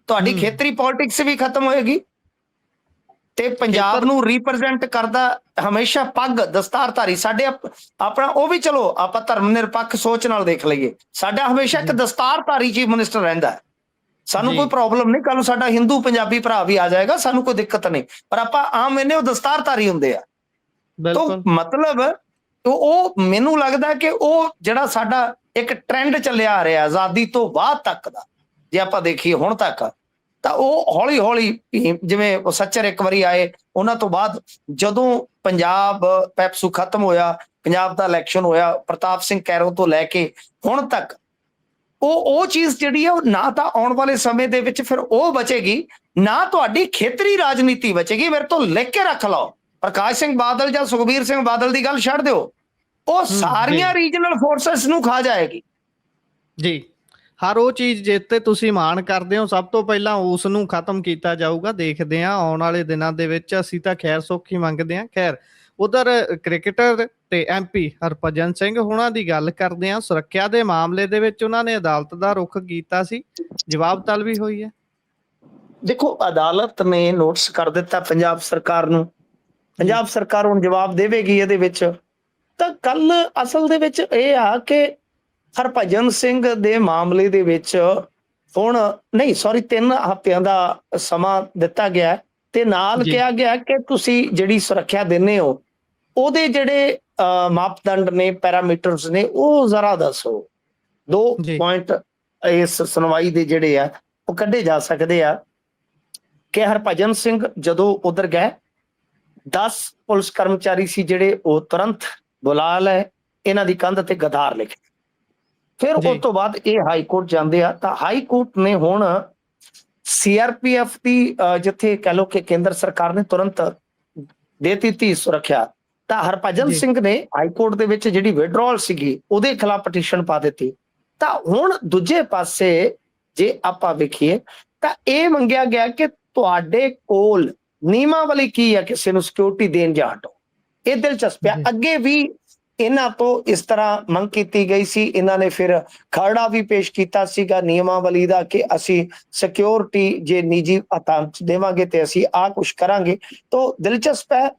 Speaker 2: ਤੁਹਾਡੀ
Speaker 1: ਹੂੰ
Speaker 2: ਖੇਤਰੀ ਪੋਲਿਟਿਕਸ ਵੀ ਖਤਮ ਹੋਏਗੀ ਤੇ ਪੰਜਾਬ
Speaker 1: ਖੇਤਰ
Speaker 2: ਨੂੰ ਰਿਪਰੈਜ਼ੈਂਟ ਕਰਦਾ ਹਮੇਸ਼ਾ ਪੱਗ ਦਸਤਾਰਧਾਰੀ ਸਾਡੇ ਆਪਣਾ, ਉਹ ਵੀ ਚਲੋ ਆਪਾਂ ਧਰਮ ਨਿਰਪੱਖ ਸੋਚ ਨਾਲ ਦੇਖ ਲਈਏ, ਸਾਡਾ ਹਮੇਸ਼ਾ ਇੱਕ
Speaker 1: ਜੀ
Speaker 2: ਦਸਤਾਰਧਾਰੀ ਚੀਫ ਮਿਨਿਸਟਰ ਰਹਿੰਦਾ ਹੈ। ਸਾਨੂੰ
Speaker 1: ਜੀ
Speaker 2: ਕੋਈ ਪ੍ਰੋਬਲਮ ਨਹੀਂ, ਕੱਲ ਨੂੰ ਸਾਡਾ ਹਿੰਦੂ ਪੰਜਾਬੀ ਭਰਾ ਵੀ ਆ ਜਾਏਗਾ, ਸਾਨੂੰ ਕੋਈ ਦਿੱਕਤ ਨਹੀਂ, ਪਰ ਆਪਾਂ ਆਮ ਇਹਨੇ ਉਹ ਦਸਤਾਰਧਾਰੀ ਹੁੰਦੇ ਆ। ਤਾਂ
Speaker 1: ਬਿਲਕੁਲ।
Speaker 2: ਮਤਲਬ ਉਹ ਮੈਨੂੰ ਲੱਗਦਾ ਕਿ ਉਹ ਜਿਹੜਾ ਸਾਡਾ ਇੱਕ ਟ੍ਰੈਂਡ ਚੱਲਿਆ ਆ ਰਿਹਾ ਆਜ਼ਾਦੀ ਤੋਂ ਬਾਅਦ ਤੱਕ ਦਾ, ਜੇ ਆਪਾਂ ਦੇਖੀਏ ਹੁਣ ਤੱਕ, ਤਾਂ ਉਹ ਹੌਲੀ ਹੌਲੀ ਜਿਵੇਂ ਉਹ ਸੱਚਰ ਇੱਕ ਵਾਰੀ ਆਏ, ਉਹਨਾਂ ਤੋਂ ਬਾਅਦ ਜਦੋਂ ਪੰਜਾਬ ਪੈਪਸੂ ਖਤਮ ਹੋਇਆ, ਪੰਜਾਬ ਦਾ ਇਲੈਕਸ਼ਨ ਹੋਇਆ, ਪ੍ਰਤਾਪ ਸਿੰਘ ਕੈਰੋਂ ਤੋਂ ਲੈ ਕੇ ਹੁਣ ਤੱਕ, ਉਹ ਚੀਜ਼ ਜਿਹੜੀ ਹੈ ਉਹ ਨਾ ਤਾਂ ਆਉਣ ਵਾਲੇ ਸਮੇਂ ਦੇ ਵਿੱਚ ਫਿਰ ਉਹ ਬਚੇਗੀ, ਨਾ ਤੁਹਾਡੀ ਖੇਤਰੀ ਰਾਜਨੀਤੀ ਬਚੇਗੀ। ਮੇਰੇ ਤੋਂ ਲਿਖ ਕੇ ਰੱਖ ਲਓ, ਪ੍ਰਕਾਸ਼ ਸਿੰਘ ਬਾਦਲ ਜਾਂ ਸੁਖਬੀਰ ਸਿੰਘ ਬਾਦਲ ਦੀ ਗੱਲ ਛੱਡ ਦਿਓ, ਉਹ ਸਾਰੀਆਂ ਰੀਜਨਲ ਫੋਰਸਸ ਨੂੰ ਖਾ ਜਾਏਗੀ।
Speaker 1: ਜੀ ਹਰ ਉਹ ਚੀਜ਼ ਜਿਸ ਤੇ ਤੁਸੀਂ ਮਾਣ ਕਰਦੇ ਹੋ, ਸਭ ਤੋਂ ਪਹਿਲਾਂ ਉਸ ਨੂੰ ਖਤਮ ਕੀਤਾ ਜਾਊਗਾ। ਦੇਖਦੇ ਹਾਂ ਆਉਣ ਵਾਲੇ ਦਿਨਾਂ ਦੇ ਵਿੱਚ, ਅਸੀਂ ਤਾਂ ਖੈਰ ਸੁੱਖ ਹੀ ਮੰਗਦੇ ਹਾਂ। ਖੈਰ ਉਧਰ ਕ੍ਰਿਕਟਰ ਤੇ MP ਹਰਭਜਨ ਸਿੰਘ ਹੁਣਾਂ ਦੀ ਗੱਲ ਕਰਦੇ ਹਾਂ। ਸੁਰੱਖਿਆ ਦੇ ਮਾਮਲੇ ਦੇ ਵਿੱਚ ਉਹਨਾਂ ਨੇ ਅਦਾਲਤ ਦਾ ਰੁਖ ਕੀਤਾ ਸੀ, ਜਵਾਬ ਤਲਬੀ ਹੋਈ ਹੈ।
Speaker 2: ਦੇਖੋ ਅਦਾਲਤ ਨੇ ਨੋਟਿਸ ਕਰ ਦਿੱਤਾ ਪੰਜਾਬ ਸਰਕਾਰ ਨੂੰ, ਪੰਜਾਬ ਸਰਕਾਰ ਹੁਣ ਜਵਾਬ ਦੇਵੇਗੀ ਇਹਦੇ ਵਿੱਚ। ਤਾਂ ਕੱਲ ਅਸਲ ਦੇ ਵਿੱਚ ਇਹ ਆ ਕਿ ਹਰਭਜਨ ਸਿੰਘ ਦੇ ਮਾਮਲੇ ਦੇ ਵਿੱਚ ਹੁਣ ਨਹੀਂ, ਸੌਰੀ 3 ਹਫ਼ਤਿਆਂ ਦਾ ਸਮਾਂ ਦਿੱਤਾ ਗਿਆ ਤੇ ਨਾਲ ਕਿਹਾ ਗਿਆ ਕਿ ਤੁਸੀਂ ਜਿਹੜੀ ਸੁਰੱਖਿਆ ਦਿੰਦੇ ਹੋ ਉਹਦੇ ਜਿਹੜੇ ਮਾਪਦੰਡ ਨੇ, ਪੈਰਾਮੀਟਰਸ ਨੇ, ਉਹ ਜ਼ਰਾ ਦੱਸੋ। 2 ਪੁਆਇੰਟ ਇਸ ਸੁਣਵਾਈ ਦੇ ਜਿਹੜੇ ਆ ਉਹ ਕੱਢੇ ਜਾ ਸਕਦੇ ਆ ਕਿ ਹਰਭਜਨ ਸਿੰਘ ਜਦੋਂ ਉਧਰ ਗਏ, 10 ਪੁਲਿਸ ਕਰਮਚਾਰੀ ਸੀ ਜਿਹੜੇ ਉਹ ਤੁਰੰਤ ਬੁਲਾ ਲਏ, ਇਹਨਾਂ ਦੀ ਕੰਧ ਤੇ ਗਦਾਰ ਲਿਖੇ। ਫਿਰ ਉਸ ਤੋਂ ਬਾਅਦ ਇਹ ਹਾਈ ਕੋਰਟ ਜਾਂਦੇ ਆ, ਤਾਂ ਹਾਈ ਕੋਰਟ ਨੇ ਹੁਣ CRPF ਦੀ ਜਿੱਥੇ ਕਹਿ ਲਓ ਕਿ ਕੇਂਦਰ ਸਰਕਾਰ ਨੇ ਤੁਰੰਤ ਦੇ ਦਿੱਤੀ ਸੁਰੱਖਿਆ, ਤਾਂ ਹਰਭਜਨ ਸਿੰਘ ਨੇ ਹਾਈ ਕੋਰਟ ਦੇ ਵਿੱਚ ਜਿਹੜੀ ਵਿਡਰੋਲ ਸੀਗੀ ਉਹਦੇ ਖਿਲਾਫ ਪਟੀਸ਼ਨ ਪਾ ਦਿੱਤੀ। ਤਾਂ ਹੁਣ ਦੂਜੇ ਪਾਸੇ ਜੇ ਆਪਾਂ ਵੇਖੀਏ ਤਾਂ ਇਹ ਮੰਗਿਆ ਗਿਆ ਕਿ ਤੁਹਾਡੇ ਕੋਲ ਨਿਯਮਾਵਲੀ ਕੀ ਹੈ ਕਿਸੇ ਨੂੰ ਸਿਕਿਉਰਿਟੀ ਦੇਣ ਜਾਂ ਹਟੋ। ਇਹ ਦਿਲਚਸਪ ਹੈ। ਅੱਗੇ ਵੀ ਇਹਨਾਂ ਤੋਂ ਇਸ ਤਰ੍ਹਾਂ ਮੰਗ ਕੀਤੀ ਗਈ ਸੀ, ਇਹਨਾਂ ਨੇ ਫਿਰ ਖਰੜਾ ਵੀ ਪੇਸ਼ ਕੀਤਾ ਸੀਗਾ ਨਿਯਮਾਵਲੀ ਦਾ ਕਿ ਅਸੀਂ ਸਿਕਿਉਰਿਟੀ ਜੇ ਨਿੱਜੀ ਹੱਥਾਂ ਚ ਦੇਵਾਂਗੇ ਤੇ ਅਸੀਂ ਆਹ ਕੁਛ ਕਰਾਂਗੇ। ਤਾਂ ਦਿਲਚਸਪ ਹੈ,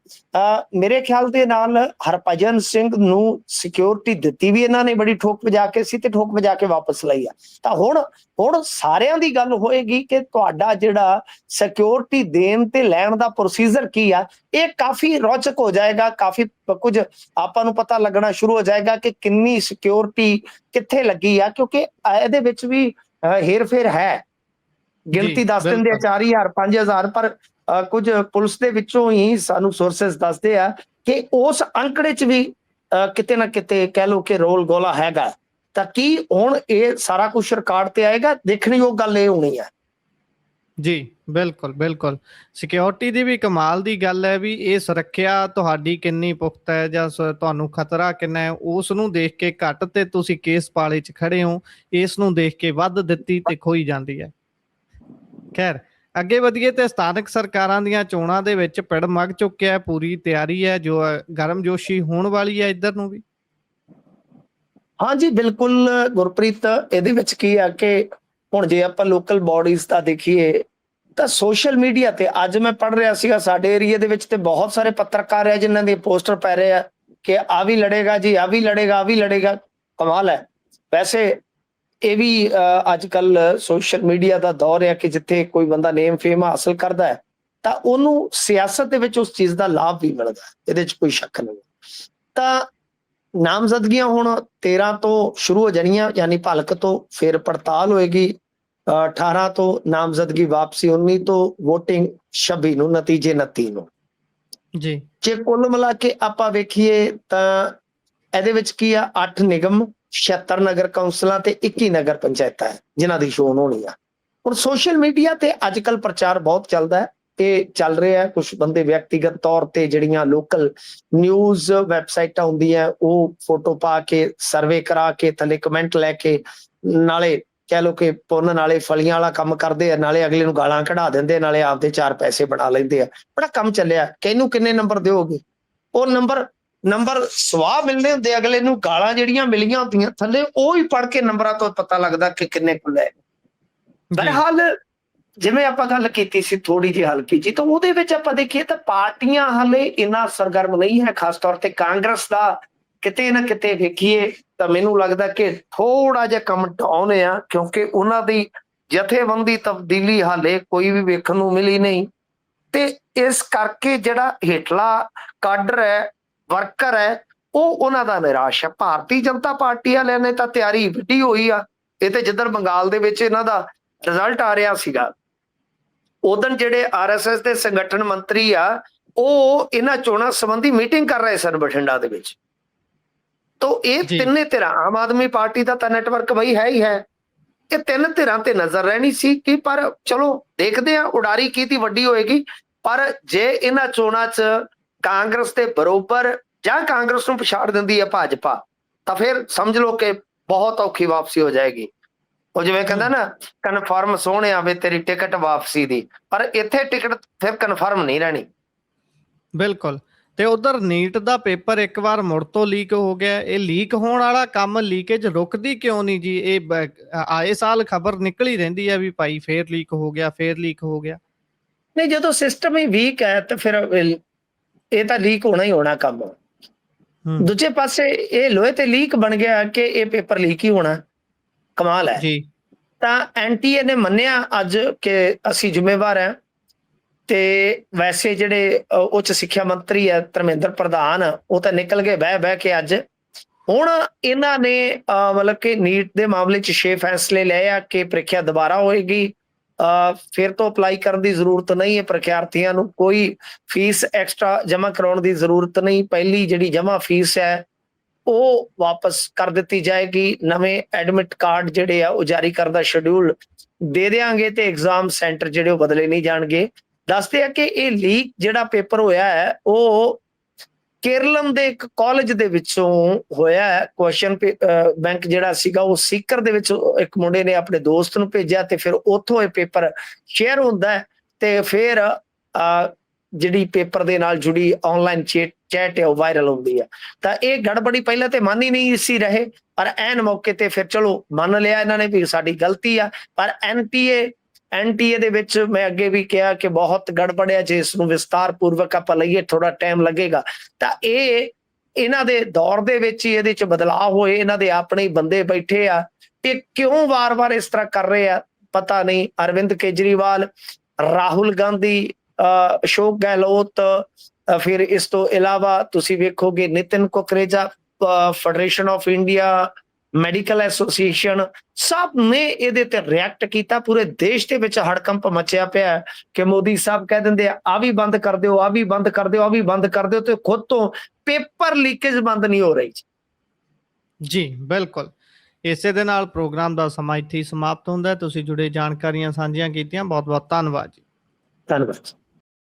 Speaker 2: ਮੇਰੇ ਖਿਆਲ ਦੇ ਨਾਲ ਹਰਭਜਨ ਸਿੰਘ ਨੂੰ ਸਿਕਿਉਰਿਟੀ ਦਿੱਤੀ ਵੀ ਇਹਨਾਂ ਨੇ ਬੜੀ ਠੋਕ ਵਜਾ ਕੇ ਸੀ ਤੇ ਠੋਕ ਵਜਾ ਕੇ ਵਾਪਸ ਲਈ ਆ। ਤਾਂ ਹੁਣ ਸਾਰਿਆਂ ਦੀ ਗੱਲ ਹੋਏਗੀ ਕਿ ਤੁਹਾਡਾ ਜਿਹੜਾ ਸਿਕਿਉਰਿਟੀ ਦੇਣ ਤੇ ਲੈਣ ਦਾ ਪ੍ਰੋਸੀਜਰ ਕੀ ਆ, ਇਹ ਕਾਫੀ ਰੌਚਕ ਹੋ ਜਾਏਗਾ। ਕਾਫੀ ਕੁਝ ਆਪਾਂ ਨੂੰ ਪਤਾ ਲੱਗਣਾ ਸ਼ੁਰੂ ਹੋ ਜਾਏਗਾ ਕਿ ਕਿੰਨੀ ਸਿਕਿਉਰਿਟੀ ਕਿੱਥੇ ਲੱਗੀ ਆ, ਕਿਉਂਕਿ ਇਹਦੇ ਵਿੱਚ ਵੀ ਹੇਰ ਫੇਰ ਹੈ। ਗਿਣਤੀ ਦੱਸ ਦਿੰਦੇ ਆ 4000 5000, ਪਰ ਕੁਝ ਪੁਲਿਸ ਦੇ ਵਿੱਚੋਂ ਹੀ ਸਾਨੂੰ ਸੋਰਸਸ ਦੱਸਦੇ ਆ ਕਿ ਉਸ ਅੰਕੜੇ 'ਚ ਵੀ ਕਿਤੇ ਨਾ ਕਿਤੇ ਕਹਿ ਲਓ ਕਿ ਰੋਲ ਗੋਲਾ ਹੈਗਾ। ਤਾਂ ਕੀ ਹੁਣ ਇਹ ਸਾਰਾ ਕੁਝ ਰਿਕਾਰਡ ਤੇ ਆਏਗਾ? ਦੇਖਣਯੋਗ ਗੱਲ ਇਹ ਹੋਣੀ ਹੈ।
Speaker 1: ਜੀ ਬਿਲਕੁਲ ਬਿਲਕੁਲ, ਸਿਕਿਉਰਿਟੀ ਦੀ ਵੀ ਕਮਾਲ ਦੀ ਗੱਲ ਹੈ ਵੀ ਇਹ ਸੁਰੱਖਿਆ ਤੁਹਾਡੀ ਕਿੰਨੀ ਪੁਖਤਾ ਹੈ ਜਾਂ ਤੁਹਾਨੂੰ ਖਤਰਾ ਕਿੰਨਾ ਹੈ, ਉਸ ਨੂੰ ਦੇਖ ਕੇ ਘੱਟ ਤੇ ਤੁਸੀਂ ਕੇਸ ਪਾਲੇ 'ਚ ਖੜੇ ਹੋ, ਇਸ ਨੂੰ ਦੇਖ ਕੇ ਵੱਧ ਦਿੱਤੀ ਤੇ ਖੋਈ ਜਾਂਦੀ ਹੈ। ਖੈਰ ਅੱਗੇ ਵਧੀਏ ਤੇ ਸਥਾਨਕ ਸਰਕਾਰਾਂ ਦੀਆਂ ਚੋਣਾਂ ਦੇ ਵਿੱਚ ਪਿੜ ਮੱਗ ਚੁੱਕਿਆ, ਪੂਰੀ ਤਿਆਰੀ ਹੈ, ਜੋ ਗਰਮਜੋਸ਼ੀ ਹੋਣ ਵਾਲੀ ਹੈ ਇੱਧਰ ਨੂੰ ਵੀ।
Speaker 2: ਹਾਂਜੀ ਬਿਲਕੁਲ ਗੁਰਪ੍ਰੀਤ, ਇਹਦੇ ਵਿੱਚ ਕੀ ਆ ਕਿ ਹੁਣ ਜੇ ਆਪਾਂ ਲੋਕਲ ਬਾਡੀਜ਼ ਦਾ ਦੇਖੀਏ ਤਾਂ ਸੋਸ਼ਲ ਮੀਡੀਆ ਤੇ ਅੱਜ ਮੈਂ ਪੜ੍ਹ ਰਿਹਾ ਸੀਗਾ ਸਾਡੇ ਏਰੀਆ ਦੇ ਵਿੱਚ ਤੇ ਬਹੁਤ ਸਾਰੇ ਪੱਤਰਕਾਰ ਹੈ ਜਿਨ੍ਹਾਂ ਦੇ ਪੋਸਟਰ ਪੈ ਰਹੇ ਆ ਕਿ ਆ ਵੀ ਲੜੇਗਾ ਜੀ, ਆ ਵੀ ਲੜੇਗਾ, ਆ ਵੀ ਲੜੇਗਾ। ਕਮਾਲ ਹੈ। ਵੈਸੇ ਇਹ ਵੀ ਅੱਜ ਕੱਲ ਸੋਸ਼ਲ ਮੀਡੀਆ ਦਾ ਦੌਰ ਹੈ ਕਿ ਜਿੱਥੇ ਕੋਈ ਬੰਦਾ ਨੇਮ ਫੇਮ ਹਾਸਲ ਕਰਦਾ ਹੈ ਤਾਂ ਉਹਨੂੰ ਸਿਆਸਤ ਦੇ ਵਿੱਚ ਉਸ ਚੀਜ਼ ਦਾ ਲਾਭ ਵੀ ਮਿਲਦਾ ਹੈ, ਇਹਦੇ 'ਚ ਕੋਈ ਸ਼ੱਕ ਨਹੀਂ। ਤਾਂ ਨਾਮਜ਼ਦਗੀਆਂ ਹੁਣ 13 ਤੋਂ ਸ਼ੁਰੂ ਹੋ ਜਾਣੀਆਂ, ਯਾਨੀ ਭਲਕ ਤੋਂ ਫਿਰ ਪੜਤਾਲ ਹੋਏਗੀ 18 ਤੋਂ, ਨਾਮਜ਼ਦਗੀ ਵਾਪਸੀ 19 ਤੋਂ, VOTING 26 ਨੂੰ, ਨਤੀਜੇ 29 ਨੂੰ। ਜੀ ਜੇ ਕੁੱਲ ਮਿਲਾ ਕੇ ਆਪਾਂ ਵੇਖੀਏ ਤਾਂ ਇਹਦੇ ਵਿੱਚ ਕੀ ਆ, 8 ਨਿਗਮ, 76 ਨਗਰ ਕੌਂਸਲਾਂ ਤੇ 21 ਨਗਰ ਪੰਚਾਇਤਾਂ ਜਿਨ੍ਹਾਂ ਦੀ ਚੋਣ ਹੋਣੀ ਆ। ਹੁਣ ਸੋਸ਼ਲ ਮੀਡੀਆ ਤੇ ਅੱਜ ਕੱਲ ਪ੍ਰਚਾਰ ਬਹੁਤ ਚੱਲਦਾ ਹੈ, ਇਹ ਚੱਲ ਰਿਹਾ। ਕੁਝ ਬੰਦੇ ਵਿਅਕਤੀਗਤ ਤੌਰ ਤੇ ਜਿਹੜੀਆਂ ਲੋਕਲ ਨਿਊਜ਼ ਵੈਬਸਾਈਟਾਂ ਹੁੰਦੀਆਂ ਉਹ ਫੋਟੋ ਪਾ ਕੇ, ਸਰਵੇ ਕਰਾ ਕੇ, ਥੱਲੇ ਕਮੈਂਟ ਲੈ ਕੇ, ਨਾਲੇ ਕਹਿ ਲਓ ਕਿ ਪੁੰਨ ਨਾਲੇ ਫਲੀਆਂ ਵਾਲਾ ਕੰਮ ਕਰਦੇ ਆ, ਨਾਲੇ ਅਗਲੇ ਨੂੰ ਗਾਲਾਂ ਕਢਾ ਦਿੰਦੇ, ਨਾਲੇ ਆਪਦੇ 4 ਪੈਸੇ ਬਣਾ ਲੈਂਦੇ ਆ। ਬੜਾ ਕੰਮ ਚੱਲਿਆ। ਕਿਹਨੂੰ ਕਿੰਨੇ ਨੰਬਰ ਦਿਓਗੇ? ਉਹ ਨੰਬਰ ਸਵਾਹ ਮਿਲਦੇ ਹੁੰਦੇ, ਅਗਲੇ ਨੂੰ ਗਾਲਾਂ ਜਿਹੜੀਆਂ ਮਿਲੀਆਂ ਹੁੰਦੀਆਂ ਥੱਲੇ, ਉਹ ਹੀ ਪੜ੍ਹ ਕੇ ਨੰਬਰਾਂ ਤੋਂ ਪਤਾ ਲੱਗਦਾ ਕਿ ਕਿੰਨੇ ਕੁ ਲੈ। ਬਹਰਹਾਲ ਜਿਵੇਂ ਆਪਾਂ ਗੱਲ ਕੀਤੀ ਸੀ ਥੋੜੀ ਜਿਹੀ ਹਲਕੀ ਜੀ, ਤਾਂ ਉਹਦੇ ਵਿੱਚ ਆਪਾਂ ਦੇਖੀਏ ਤਾਂ ਪਾਰਟੀਆਂ ਹਾਲੇ ਇੰਨਾ ਸਰਗਰਮ ਨਹੀਂ ਹੈ। ਖਾਸ ਤੌਰ ਤੇ ਕਾਂਗਰਸ ਦਾ ਕਿਤੇ ਨਾ ਕਿਤੇ ਵੇਖੀਏ ਤਾਂ ਮੈਨੂੰ ਲੱਗਦਾ ਕਿ ਥੋੜਾ ਜਿਹਾ ਕੰਮ ਡਾਊਨ ਆ, ਕਿਉਂਕਿ ਉਹਨਾਂ ਦੀ ਜਥੇਬੰਦੀ ਤਬਦੀਲੀ ਹਾਲੇ ਕੋਈ ਵੀ ਵੇਖਣ ਨੂੰ ਮਿਲੀ ਨਹੀਂ। ਤੇ ਇਸ ਕਰਕੇ ਜਿਹੜਾ ਹੇਠਲਾ ਕਾਡਰ ਹੈ, ਵਰਕਰ ਹੈ, ਉਹ ਉਹਨਾਂ ਦਾ ਨਿਰਾਸ਼ ਹੈ। ਭਾਰਤੀ ਜਨਤਾ ਪਾਰਟੀ ਵਾਲਿਆਂ ਨੇ ਤਾਂ ਤਿਆਰੀ ਵਿੱਢੀ ਹੋਈ ਆ। ਇਹ ਤੇ ਜਿੱਦਣ ਬੰਗਾਲ ਦੇ ਵਿੱਚ ਇਹਨਾਂ ਦਾ ਰਿਜ਼ਲਟ ਆ ਰਿਹਾ ਸੀਗਾ, ਉਦੋਂ ਜਿਹੜੇ RSS ਦੇ ਸੰਗਠਨ ਮੰਤਰੀ ਆ, ਉਹ ਇਹਨਾਂ ਚੋਣਾਂ ਸੰਬੰਧੀ ਮੀਟਿੰਗ ਕਰ ਰਹੇ ਸਨ ਬਠਿੰਡਾ ਦੇ ਵਿੱਚ। ਤਾਂ ਇਹ ਤਿੰਨੇ ਧਿਰਾਂ, ਆਮ ਆਦਮੀ ਪਾਰਟੀ ਦਾ ਤਾਂ ਨੈਟਵਰਕ ਬਈ ਹੈ ਹੀ ਹੈ, ਇਹ 3 ਧਿਰਾਂ ਤੇ ਨਜ਼ਰ ਰਹਿਣੀ ਸੀ ਕਿ ਪਰ ਚਲੋ ਦੇਖਦੇ ਆ ਉਡਾਰੀ ਕਿਹਦੀ ਵੱਡੀ ਹੋਏਗੀ। ਪਰ ਜੇ ਇਹਨਾਂ ਚੋਣਾਂ 'ਚ ਕਾਂਗਰਸ ਦੇ ਬਰੋਬਰ ਜਾਂ ਕਾਂਗਰਸ ਨੂੰ ਪਛਾੜ ਦਿੰਦੀ ਹੈ ਭਾਜਪਾ, ਤਾਂ ਫਿਰ ਸਮਝ ਲਓ ਕਿ ਬਹੁਤ ਔਖੀ ਵਾਪਸੀ ਹੋ ਜਾਏਗੀ। ਉਹ ਜਿਵੇਂ ਕਹਿੰਦਾ ਨਾ, ਕਨਫਰਮ ਸੋਹਣਿਆ ਵੇ ਤੇਰੀ ਟਿਕਟ ਵਾਪਸੀ ਦੀ, ਪਰ ਇੱਥੇ ਟਿਕਟ ਫਿਰ ਕਨਫਰਮ ਨਹੀਂ ਰਹਿਣੀ।
Speaker 1: ਬਿਲਕੁਲ। ਤੇ ਉਧਰ ਨੀਟ ਦਾ ਪੇਪਰ ਇੱਕ ਵਾਰ ਮੁੜ ਤੋਂ ਲੀਕ ਹੋ ਗਿਆ। ਇਹ ਲੀਕ ਹੋਣ ਵਾਲਾ ਕੰਮ, ਲੀਕੇਜ ਰੁਕਦੀ ਕਿਉਂ ਨਹੀਂ ਜੀ? ਇਹ ਆਏ ਸਾਲ ਖਬਰ ਨਿਕਲ ਹੀ ਰਹਿੰਦੀ ਹੈ ਵੀ ਭਾਈ ਫੇਰ ਲੀਕ ਹੋ ਗਿਆ, ਫੇਰ ਲੀਕ ਹੋ ਗਿਆ।
Speaker 2: ਨਹੀਂ, ਜਦੋਂ ਸਿਸਟਮ ਹੀ ਵੀਕ ਹੈ ਤਾਂ ਫਿਰ ਇਹ ਤਾਂ ਲੀਕ ਹੋਣਾ ਹੀ ਹੋਣਾ ਕੰਮ। ਦੂਜੇ ਪਾਸੇ ਇਹ ਲੋਹੇ ਤੇ ਲੀਕ ਬਣ ਗਿਆ ਕਿ ਇਹ ਪੇਪਰ ਲੀਕ ਹੀ ਹੋਣਾ। ਕਮਾਲ ਹੈ ਜੀ। ਤਾਂ NTA ਨੇ ਮੰਨਿਆ ਅੱਜ ਕਿ ਅਸੀਂ ਜ਼ਿੰਮੇਵਾਰ ਹਾਂ। ਤੇ ਵੈਸੇ ਜਿਹੜੇ ਉੱਚ ਸਿੱਖਿਆ ਮੰਤਰੀ ਹੈ ਧਰਮਿੰਦਰ ਪ੍ਰਧਾਨ, ਉਹ ਤਾਂ ਨਿਕਲ ਗਏ ਬਹਿ ਕੇ ਅੱਜ। ਹੁਣ ਇਹਨਾਂ ਨੇ ਮਤਲਬ ਕਿ ਨੀਟ ਦੇ ਮਾਮਲੇ 'ਚ 6 ਫੈਸਲੇ ਲਏ ਆ ਕਿ ਪ੍ਰੀਖਿਆ ਦੁਬਾਰਾ ਹੋਏਗੀ, ਫਿਰ ਤੋਂ ਅਪਲਾਈ ਕਰਨ ਦੀ ਜ਼ਰੂਰਤ ਨਹੀਂ ਹੈ। ਪ੍ਰੀਖਿਆਰਥੀਆਂ ਨੂੰ ਕੋਈ ਫੀਸ ਐਕਸਟਰਾ ਜਮ੍ਹਾਂ ਕਰਾਉਣ ਦੀ ਜ਼ਰੂਰਤ ਨਹੀਂ। ਪਹਿਲੀ ਜਿਹੜੀ ਜਮ੍ਹਾਂ ਫੀਸ ਹੈ ਉਹ ਵਾਪਸ ਕਰ ਦਿੱਤੀ ਜਾਏਗੀ। ਨਵੇਂ ਐਡਮਿਟ ਕਾਰਡ ਜਿਹੜੇ ਆ ਉਹ ਜਾਰੀ ਕਰਨ ਦਾ ਸ਼ਡਿਊਲ ਦੇ ਦਿਆਂਗੇ ਤੇ ਐਗਜ਼ਾਮ ਸੈਂਟਰ ਜਿਹੜੇ ਉਹ ਬਦਲੇ ਨਹੀਂ ਜਾਣਗੇ। ਦੱਸਦੇ ਆ ਕਿ ਇਹ ਲੀਕ ਜਿਹੜਾ ਪੇਪਰ ਹੋਇਆ ਹੈ ਉਹ ਕੇਰਲਮ ਦੇ ਇੱਕ ਕਾਲਜ ਦੇ ਵਿੱਚੋਂ ਹੋਇਆ ਹੈ। ਕੁਐਸਚਨ ਬੈਂਕ ਜਿਹੜਾ ਸੀਗਾ ਉਹ ਸੀਕਰ ਦੇ ਵਿੱਚ ਇੱਕ ਮੁੰਡੇ ਨੇ ਆਪਣੇ ਦੋਸਤ ਨੂੰ ਭੇਜਿਆ ਤੇ ਫਿਰ ਉੱਥੋਂ ਇਹ ਪੇਪਰ ਸ਼ੇਅਰ ਹੁੰਦਾ ਹੈ ਤੇ ਫਿਰ ਜਿਹੜੀ ਪੇਪਰ ਦੇ ਨਾਲ ਜੁੜੀ ਆਨਲਾਈਨ ਚੈਟ ਹੈ ਉਹ ਵਾਇਰਲ ਹੁੰਦੀ ਹੈ। ਤਾਂ ਇਹ ਗੜਬੜੀ ਪਹਿਲਾਂ ਤੇ ਮੰਨ ਹੀ ਨਹੀਂ ਸੀ ਰਹੇ, ਪਰ ਐਨ ਮੌਕੇ ਤੇ ਫਿਰ ਚਲੋ ਮੰਨ ਲਿਆ ਇਹਨਾਂ ਨੇ ਵੀ ਸਾਡੀ ਗਲਤੀ ਆ। ਪਰ NTA ਦੇ ਵਿੱਚ ਮੈਂ ਅੱਗੇ ਵੀ ਕਿਹਾ ਕਿ ਬਹੁਤ ਗੜਬੜ ਹੈ। ਜੇ ਇਸ ਨੂੰ ਵਿਸਤਾਰ ਪੂਰਵਕ ਆਪਾਂ ਲਈਏ ਥੋੜਾ ਟਾਈਮ ਲੱਗੇਗਾ। ਤਾਂ ਇਹ ਇਹਨਾਂ ਦੇ ਦੌਰ ਦੇ ਵਿੱਚ ਹੀ ਇਹਦੇ 'ਚ ਬਦਲਾਅ ਹੋਏ। ਇਹਨਾਂ ਦੇ ਆਪਣੇ ਹੀ ਬੰਦੇ ਬੈਠੇ ਆ, ਇਹ ਕਿਉਂ ਵਾਰ-ਵਾਰ ਇਸ ਤਰ੍ਹਾਂ ਕਰ ਰਹੇ ਆ ਪਤਾ ਨਹੀਂ। ਅਰਵਿੰਦ ਕੇਜਰੀਵਾਲ, ਰਾਹੁਲ ਗਾਂਧੀ, ਅਸ਼ੋਕ ਗਹਿਲੋਤ, ਫਿਰ ਇਸ ਤੋਂ ਇਲਾਵਾ ਤੁਸੀਂ ਵੇਖੋਗੇ Nitin Kukreja, federation of India medical association, ਸਭ ਨੇ ਇਹਦੇ ਤੇ ਰਿਐਕਟ ਕੀਤਾ। ਪੂਰੇ ਦੇਸ਼ ਦੇ ਵਿੱਚ ਹੜਕੰਪ ਮਚਿਆ ਪਿਆ ਕਿ ਮੋਦੀ ਸਾਹਿਬ ਕਹਿ ਦਿੰਦੇ ਆ ਵੀ ਬੰਦ ਕਰ ਦਿਓ, ਆ ਵੀ ਬੰਦ ਕਰ ਦਿਓ, ਆ ਵੀ ਬੰਦ ਕਰ ਦਿਓ, ਤੇ ਖੁਦ ਤੋਂ ਪੇਪਰ ਲੀਕੇਜ ਬੰਦ ਨਹੀਂ ਹੋ ਰਹੀ
Speaker 1: ਜੀ। ਬਿਲਕੁਲ। ਇਸੇ ਦੇ ਨਾਲ ਪ੍ਰੋਗਰਾਮ ਦਾ ਸਮਾਂ ਇੱਥੇ ਹੀ ਸਮਾਪਤ ਹੁੰਦਾ ਹੈ। ਤੁਸੀਂ ਜੁੜੇ ਜਾਣਕਾਰੀਆਂ ਸਾਂਝੀਆਂ ਕੀਤੀਆਂ, ਬਹੁਤ ਬਹੁਤ ਧੰਨਵਾਦ ਜੀ।
Speaker 2: ਧੰਨਵਾਦ।